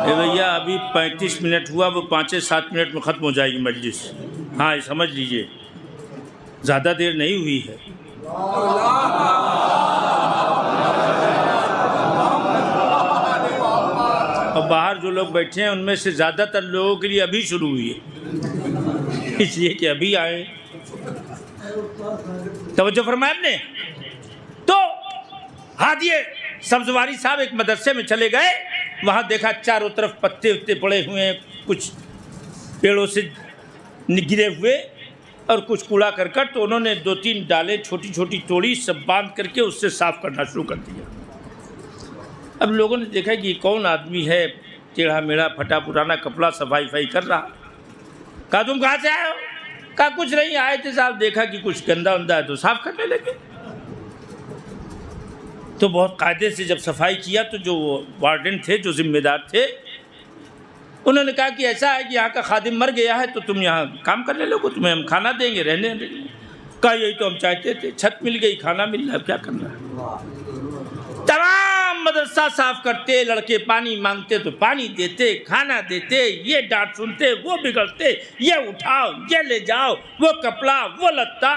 Speaker 1: اے بھیا ابھی 35 منٹ ہوا، وہ 5-7 منٹ میں ختم ہو جائے گی مجلس. ہاں یہ سمجھ لیجئے زیادہ دیر نہیں ہوئی ہے. اور باہر جو لوگ بیٹھے ہیں ان میں سے زیادہ تر لوگوں کے لیے ابھی شروع ہوئی ہے، اس لیے کہ ابھی آئے. توجہ فرمایا آپ نے. تو ہادی سبزواری صاحب ایک مدرسے میں چلے گئے. وہاں دیکھا چاروں طرف پتے وتے پڑے ہوئے ہیں، کچھ پیڑوں سے گرے ہوئے اور کچھ کوڑا کرکٹ. تو انہوں نے 2-3 ڈالیں چھوٹی چھوٹی توڑی، سب باندھ کر کے اس سے صاف کرنا شروع کر دیا. اب لوگوں نے دیکھا کہ یہ کون آدمی ہے، ٹیڑھا میڑھا پھٹا پرانا کپڑا صفائی کر رہا. کہا تم کہاں سے آئے ہو؟ کہا کچھ نہیں، آئے تھے صاحب، دیکھا کہ کچھ گندا وندہ ہے تو صاف کرنے لگے. تو بہت قاعدے سے جب صفائی کیا تو جو وارڈن تھے، جو ذمہ دار تھے، انہوں نے کہا کہ ایسا ہے کہ یہاں کا خادم مر گیا ہے تو تم یہاں کام کرنے لگو، تمہیں ہم کھانا دیں گے، رہنے دیں گے. کہا یہی تو ہم چاہتے تھے، چھت مل گئی، کھانا مل رہا ہے، اب کیا کرنا ہے. تمام مدرسہ صاف کرتے، لڑکے پانی مانگتے تو پانی دیتے، کھانا دیتے، یہ ڈانٹ سنتے، وہ بگڑتے، یہ اٹھاؤ، یہ لے جاؤ، وہ کپڑا، وہ لتا.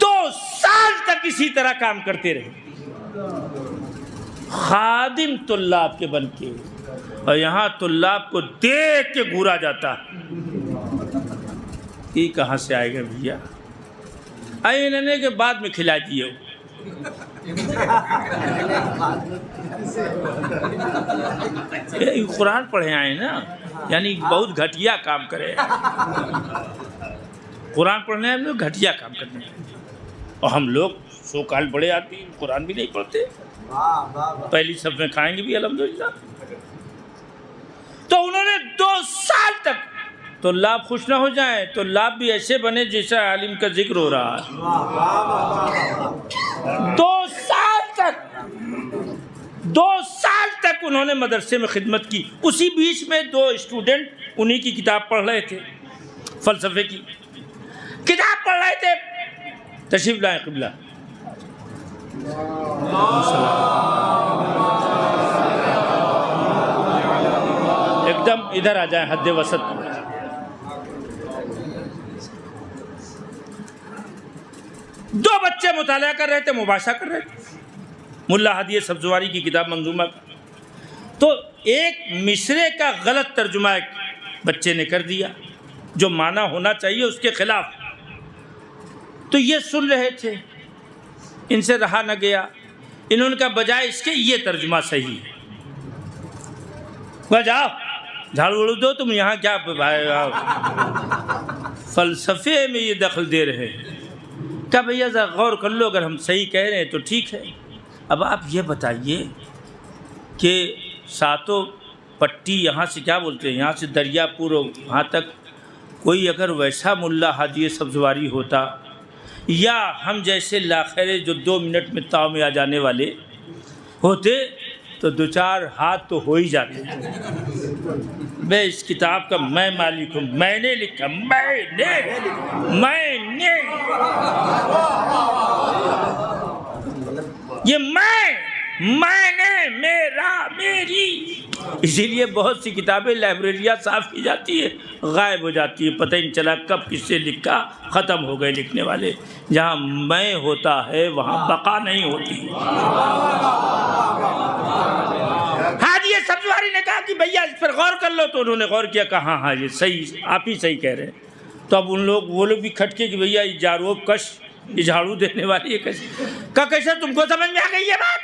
Speaker 1: 2 سال تک اسی طرح کام کرتے رہے، خادم طلاب کے بن کے. اور یہاں طلاب کو دیکھ کے گھورا جاتا. یہ کہاں سے آئے گا بھیا؟ آئے انہوں کے بعد میں کھلا دیے. قرآن پڑھے آئے نا، یعنی بہت گھٹیا کام کرے. قرآن پڑھنے ہم لوگ گھٹیا کام کرتے ہیں، اور ہم لوگ سو کال بڑے آدمی قرآن بھی نہیں پڑھتے، پہلی صف میں کھائیں گے بھی الحمدللہ. تو انہوں نے 2 سال تک طلاب خوش نہ ہو جائیں، طلاب بھی ایسے بنے جیسا عالم کا ذکر ہو رہا ہے. 2 سال تک انہوں نے مدرسے میں خدمت کی. اسی بیچ میں 2 اسٹوڈنٹ انہی کی کتاب پڑھ رہے تھے، فلسفے کی کتاب پڑھ رہے تھے. تشریف لائیں قبلہ. ایک دم ادھر آ جائیں، حد وسط. دو بچے مطالعہ کر رہے تھے، مباحثہ کر رہے تھے ملا ہادی سبزواری کی کتاب منظومہ کا. تو ایک مصرے کا غلط ترجمہ ایک بچے نے کر دیا جو معنی ہونا چاہیے اس کے خلاف. تو یہ سن رہے تھے، ان سے رہا نہ گیا. انہوں نے کہا بجائے اس کے یہ ترجمہ صحیح ہے. جاؤ جھاڑو اڑو دو، تم یہاں کیا فلسفے میں یہ دخل دے رہے ہیں. کہا بھیا ذرا غور کر لو، اگر ہم صحیح کہہ رہے ہیں تو ٹھیک ہے. اب آپ یہ بتائیے کہ ساتوں پٹی یہاں سے کیا بولتے ہیں، یہاں سے دریا پور وہاں تک کوئی اگر ویسا ملا ہادی سبزواری ہوتا، یا ہم جیسے لاخیرے جو 2 منٹ میں تاؤ میں آ جانے والے ہوتے، تو 2-4 ہاتھ تو ہو ہی جاتے. میں اس کتاب کا میں مالک ہوں، میں نے لکھا، میں نے یہ میں نے، میرا، میری. اسی لیے بہت سی کتابیں لائبریریاں صاف کی جاتی ہے، غائب ہو جاتی ہے، پتہ ہی نہیں چلا کب کس سے لکھا، ختم ہو گئے لکھنے والے. جہاں میں ہوتا ہے وہاں بقا نہیں ہوتی. ہادی سبزواری نے کہا کہ بھیا اس پر غور کر لو. تو انہوں نے غور کیا، کہا ہاں یہ صحیح، آپ ہی صحیح کہہ رہے ہیں. تو اب وہ لوگ بھی کھٹکے کہ بھیا یہ جاروب کش، یہ جھاڑو دینے والی ہے کش. کہا کیسے تم کو سمجھ میں آ گئی یہ بات؟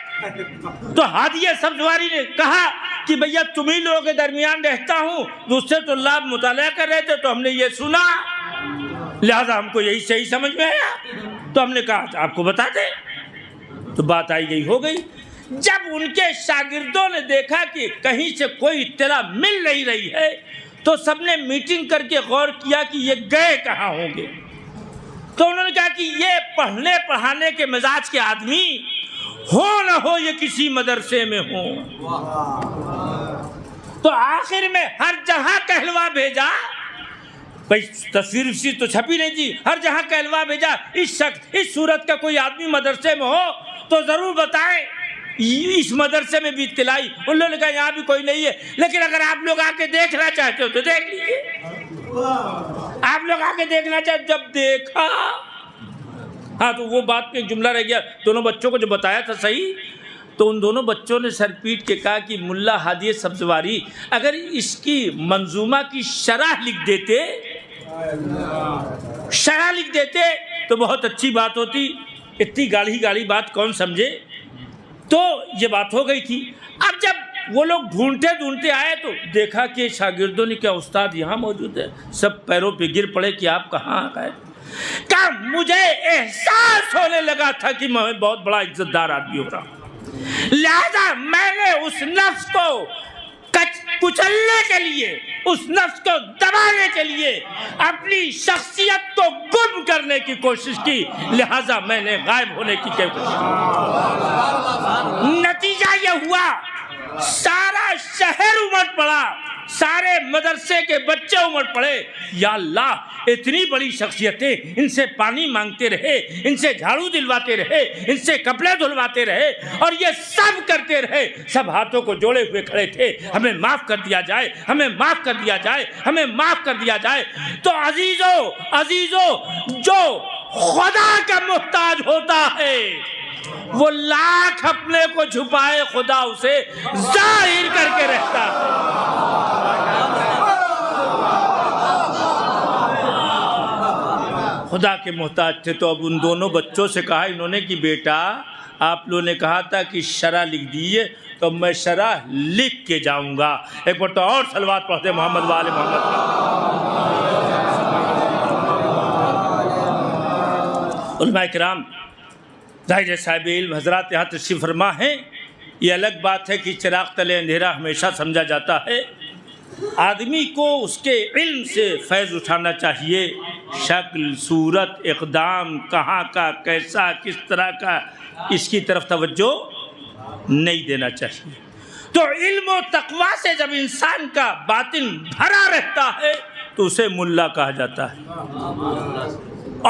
Speaker 1: تو ہادی سبزواری نے کہا کہ بھیا تمہیں لوگوں کے درمیان رہتا ہوں، دوسرے طلاب مطالعہ کر رہے تھے تو ہم نے یہ سنا، لہذا ہم کو یہی صحیح سمجھ میں آیا. تو ہم نے کہا آپ کو بتا دیں. تو بات آئی گئی ہو گئی. جب ان کے شاگردوں نے دیکھا کہ کہیں سے کوئی اطلاع مل نہیں رہی ہے تو سب نے میٹنگ کر کے غور کیا کہ یہ گئے کہاں ہوں گے. تو انہوں نے کہا کہ یہ پڑھنے پڑھانے کے مزاج کے آدمی ہو نہ ہو یہ کسی مدرسے میں ہوں. تو آخر میں ہر جہاں کہلوا بھیجا، بھائی تصویر اسی تو چھپی نہیں تھی، ہر جہاں کہلوا بھیجا اس شخص اس صورت کا کوئی آدمی مدرسے میں ہو تو ضرور بتائیں. اس مدرسے میں بھی اطلاعی، ان لوگوں نے کہا یہاں بھی کوئی نہیں ہے، لیکن اگر آپ لوگ آ کے دیکھنا چاہتے ہو تو دیکھ لیجیے۔ آپ لوگ آ کے دیکھنا چاہتے، جب دیکھا ہاں تو وہ بات میں جملہ رہ گیا، دونوں بچوں کو جو بتایا تھا صحیح، تو ان دونوں بچوں نے سر پیٹ کے کہا کہ ملا ہادی سبزواری اگر اس کی منظومہ کی شرح لکھ دیتے تو بہت اچھی بات ہوتی، اتنی گاڑی بات کون سمجھے، تو یہ بات ہو گئی تھی۔ اب جب وہ لوگ ڈھونڈتے آئے تو دیکھا کہ شاگردوں نے کیا استاد یہاں موجود ہے، سب پیروں پہ گر پڑے کہ آپ کہاں گئے۔ کہ مجھے احساس ہونے لگا تھا کہ میں بہت بڑا عزت دار آدمی ہو رہا، لہذا میں نے اس نفس کو کچلنے کے لیے، اس نفس کو دبانے کے لیے اپنی شخصیت کو گم کرنے کی کوشش کی، لہذا میں نے غائب ہونے کی کوشش کی۔ نتیجہ یہ ہوا سارا شہر امٹ پڑا، سارے مدرسے کے بچے امٹ پڑے، یا اللہ اتنی بڑی شخصیتیں، ان سے پانی مانگتے رہے، ان سے جھاڑو دلواتے رہے، ان سے کپڑے دھلواتے رہے، اور یہ سب کرتے رہے، سب ہاتھوں کو جوڑے ہوئے کھڑے تھے، ہمیں معاف کر دیا جائے، ہمیں معاف کر دیا جائے، ہمیں معاف کر دیا جائے۔ تو عزیزو جو خدا کا محتاج ہوتا ہے وہ لاکھ اپنے کو چھپائے خدا اسے ظاہر کر کے رہتا ہے۔ خدا کے محتاج تھے، تو اب ان دونوں بچوں سے کہا انہوں نے کہ بیٹا آپ لوگوں نے کہا تھا کہ شرح لکھ دیجیے، تو میں شرح لکھ کے جاؤں گا۔ ایک بار تو اور صلوات پڑھتے محمد وآل محمد۔ علماء کرام، ظاہر صاحب علم حضرات یہاں تشریف فرما ہیں، یہ الگ بات ہے کہ چراغ تلے اندھیرا ہمیشہ سمجھا جاتا ہے۔ آدمی کو اس کے علم سے فیض اٹھانا چاہیے، شکل، صورت، اقدام، کہاں کا، کیسا، کس طرح کا، اس کی طرف توجہ نہیں دینا چاہیے۔ تو علم و تقویٰ سے جب انسان کا باطن بھرا رہتا ہے تو اسے ملا کہا جاتا ہے،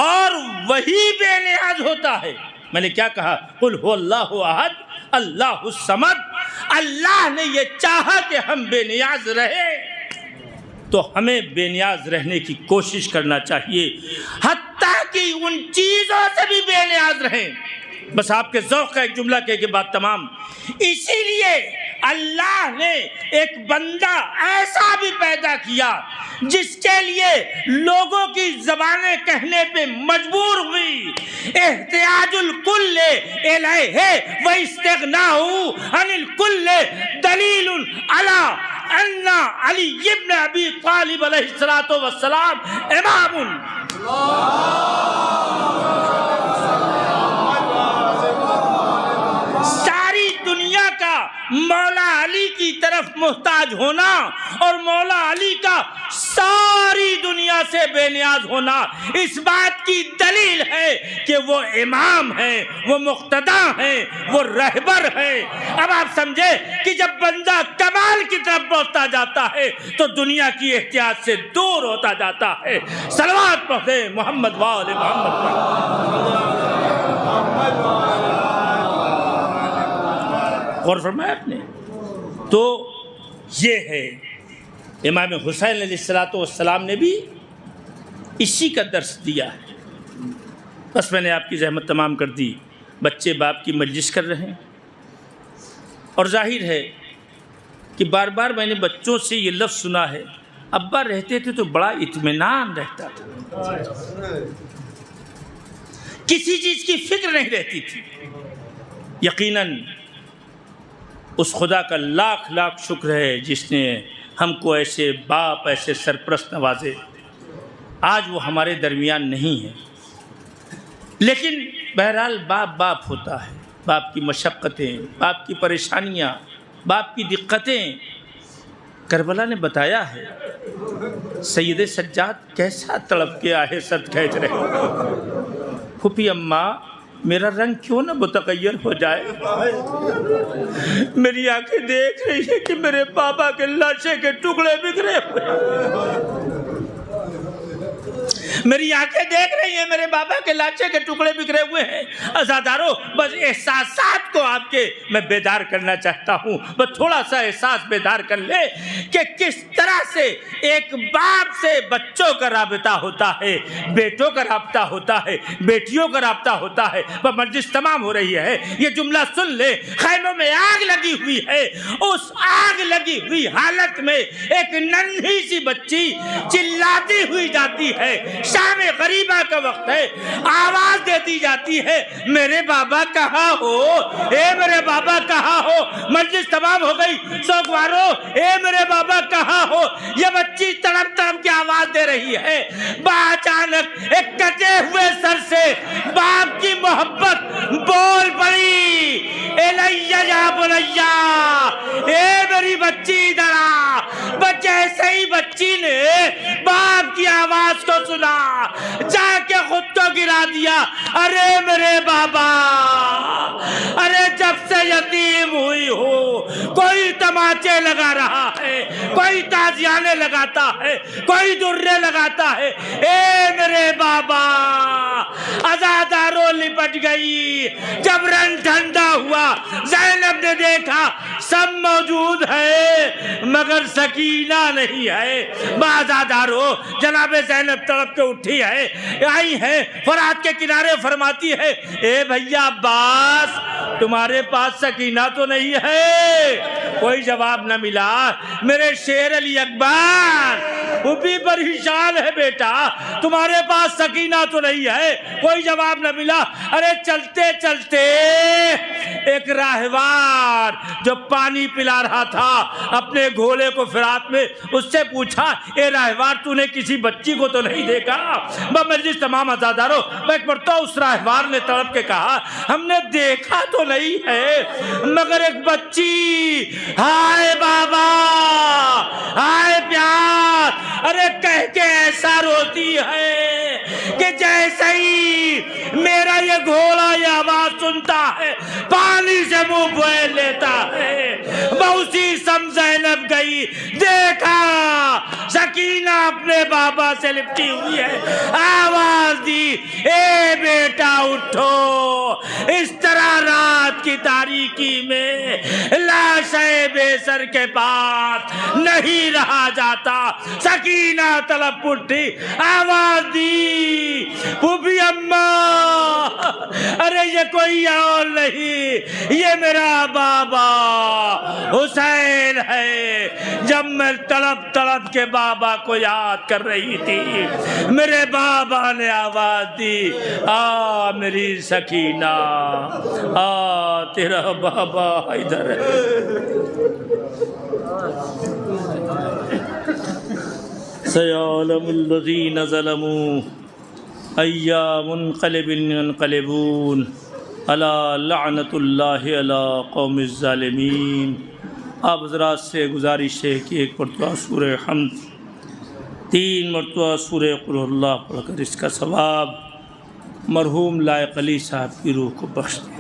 Speaker 1: اور وہی بے نیاز ہوتا ہے۔ میں نے کیا کہا؟ قل هو اللہ احد اللہ الصمد۔ اللہ نے یہ چاہا کہ ہم بے نیاز رہے تو ہمیں بے نیاز رہنے کی کوشش کرنا چاہیے، حتیٰ کہ ان چیزوں سے بھی بے نیاز رہیں۔ بس آپ کے ذوق کا ایک جملہ کہہ کے بات تمام۔ اسی لیے اللہ نے ایک بندہ ایسا بھی پیدا کیا جس کے لیے لوگوں کی زبانیں کہنے پہ مجبور ہوئی، احتیاج الکل الیہ و استغناء عن الکل دلیل علی ان علی ابن ابی طالب علیہ السلام امام۔ ساری دنیا کا مولا علی کی طرف محتاج ہونا اور مولا علی کا ساری دنیا سے بے نیاز ہونا اس بات کی دلیل ہے کہ وہ امام ہیں، وہ مقتدی ہیں، وہ رہبر ہیں۔ اب آپ سمجھے کہ جب بندہ کمال کی طرف پہنچتا جاتا ہے تو دنیا کی احتیاج سے دور ہوتا جاتا ہے۔ صلوات پڑھیں محمد وآل محمد۔ غور فرمایا آپ نے؟ تو یہ ہے امام حسین علیہ السلام نے بھی اسی کا درس دیا ہے۔ بس میں نے آپ کی زحمت تمام کر دی۔ بچے باپ کی مجلس کر رہے ہیں، اور ظاہر ہے کہ بار بار میں نے بچوں سے یہ لفظ سنا ہے، ابا رہتے تھے تو بڑا اطمینان رہتا تھا، کسی چیز کی فکر نہیں رہتی تھی۔ یقیناً اس خدا کا لاکھ لاکھ شکر ہے جس نے ہم کو ایسے باپ، ایسے سرپرست نوازے۔ آج وہ ہمارے درمیان نہیں ہے، لیکن بہرحال باپ باپ ہوتا ہے۔ باپ کی مشقتیں، باپ کی پریشانیاں، باپ کی دقتیں۔ کربلا نے بتایا ہے سید سجاد کیسا تڑپ کے آہے سد کھینچ رہے، پھوپھی اماں میرا رنگ کیوں نہ متغیر ہو جائے، میری آنکھیں دیکھ رہی ہے کہ میرے پاپا کے لاشے کے ٹکڑے بکھرے ہوئے۔ میری آنکھیں دیکھ رہی ہیں میرے بابا کے لانچے کے ٹکڑے بکھرے ہوئے ہیں۔ عزادارو بس احساسات کو آپ کے میں بیدار کرنا چاہتا ہوں، بس تھوڑا سا احساس بیدار کر لے کہ کس طرح سے ایک باپ سے بچوں کا رابطہ ہوتا ہے، بیٹوں کا رابطہ ہوتا ہے، بیٹیوں کا رابطہ ہوتا ہے۔ وہ مجلس تمام ہو رہی ہے، یہ جملہ سن لے، خیموں میں آگ لگی ہوئی ہے، اس آگ لگی ہوئی حالت میں ایک ننھی سی بچی چلاتی ہوئی جاتی ہے، شام غریبہ کا وقت ہے، آواز دیتی جاتی ہے، میرے بابا کہاں ہو، اے میرے بابا کہاں ہو۔ مجلس تمام ہو گئی، سوگوارو اے میرے بابا کہاں ہو۔ یہ بچی تڑپ تڑپ کی آواز دے رہی ہے، اچانک ایک کٹے ہوئے سر سے باپ کی محبت بول پڑی، الیہ یا بنیا، اے میری بچی ادھر آ۔ جیسے ہی بچی نے باپ کی آواز کو سنا، جا کے خود کو گرا دیا، ارے میرے بابا، ارے جب سے یتیم ہوئی ہو، کوئی تماچے لگا رہا ہے، کوئی تازیانے لگاتا ہے، کوئی درے لگاتا ہے، اے میرے بابا۔ عزادارو لپٹ گئی، جب رن ٹھنڈا ہوا، زینب نے دیکھا سب موجود ہے مگر سکینہ نہیں ہے۔ عزادارو جناب زینب تڑپ کے اٹھی ہے، آئی ہے فرات کے کنارے، فرماتی ہے اے بھیا عباس تمہارے پاس سکینہ تو نہیں ہے؟ کوئی جواب نہ ملا۔ میرے شیر علی اکبر وہ بھی پریشان ہے، بیٹا تمہارے پاس سکینہ تو نہیں ہے؟ کوئی جواب نہ ملا۔ ارے چلتے چلتے ایک راہوار جو پانی پلا رہا تھا اپنے گھوڑے کو فرات میں، اس سے پوچھا اے راہوار تو نے کسی بچی کو تو نہیں دیکھا؟ مجلس تمام عزادارو ایک مرتبہ اس راہوار نے تڑپ کے کہا ہم نے دیکھا تو نہیں ہے مگر ایک بچی، ہائے بابا ہائے پیار، ارے کہہ کے ایسا روتی ہے کہ جیسے ہی میرا یہ گھوڑا یہ آواز سنتا ہے پانی سے منہ بوئے لیتا ہے۔ اسی سم زینب گئی، دیکھا سکینہ اپنے بابا سے لپٹی ہوئی ہے، آواز دی اے بیٹا اٹھو۔ اس طرح رات کی تاریکی میں لاش بے سر کے پاس نہیں رہا جاتا۔ سکینہ طلب اٹھی، آواز دی پھوپھی اماں، ارے یہ کوئی اور نہیں، یہ میرا بابا حسین ہے۔ جب میں تڑپ تڑپ کے بابا کو یاد کر رہی تھی، میرے بابا نے آواز دی آ میری سکینہ، آ تیرا بابا ادھر ہے۔ سيعلم الذين ظلموا أي منقلب ينقلبون ألا لعنة الله على قوم الظالمین۔ آپ حضرات سے گزارش ہے کہ ایک مرتبہ سورہ حمد، 3 مرتبہ سورہ قل اللہ پڑھ کر اس کا ثواب مرحوم لائق علی صاحب کی روح کو بخش دیں۔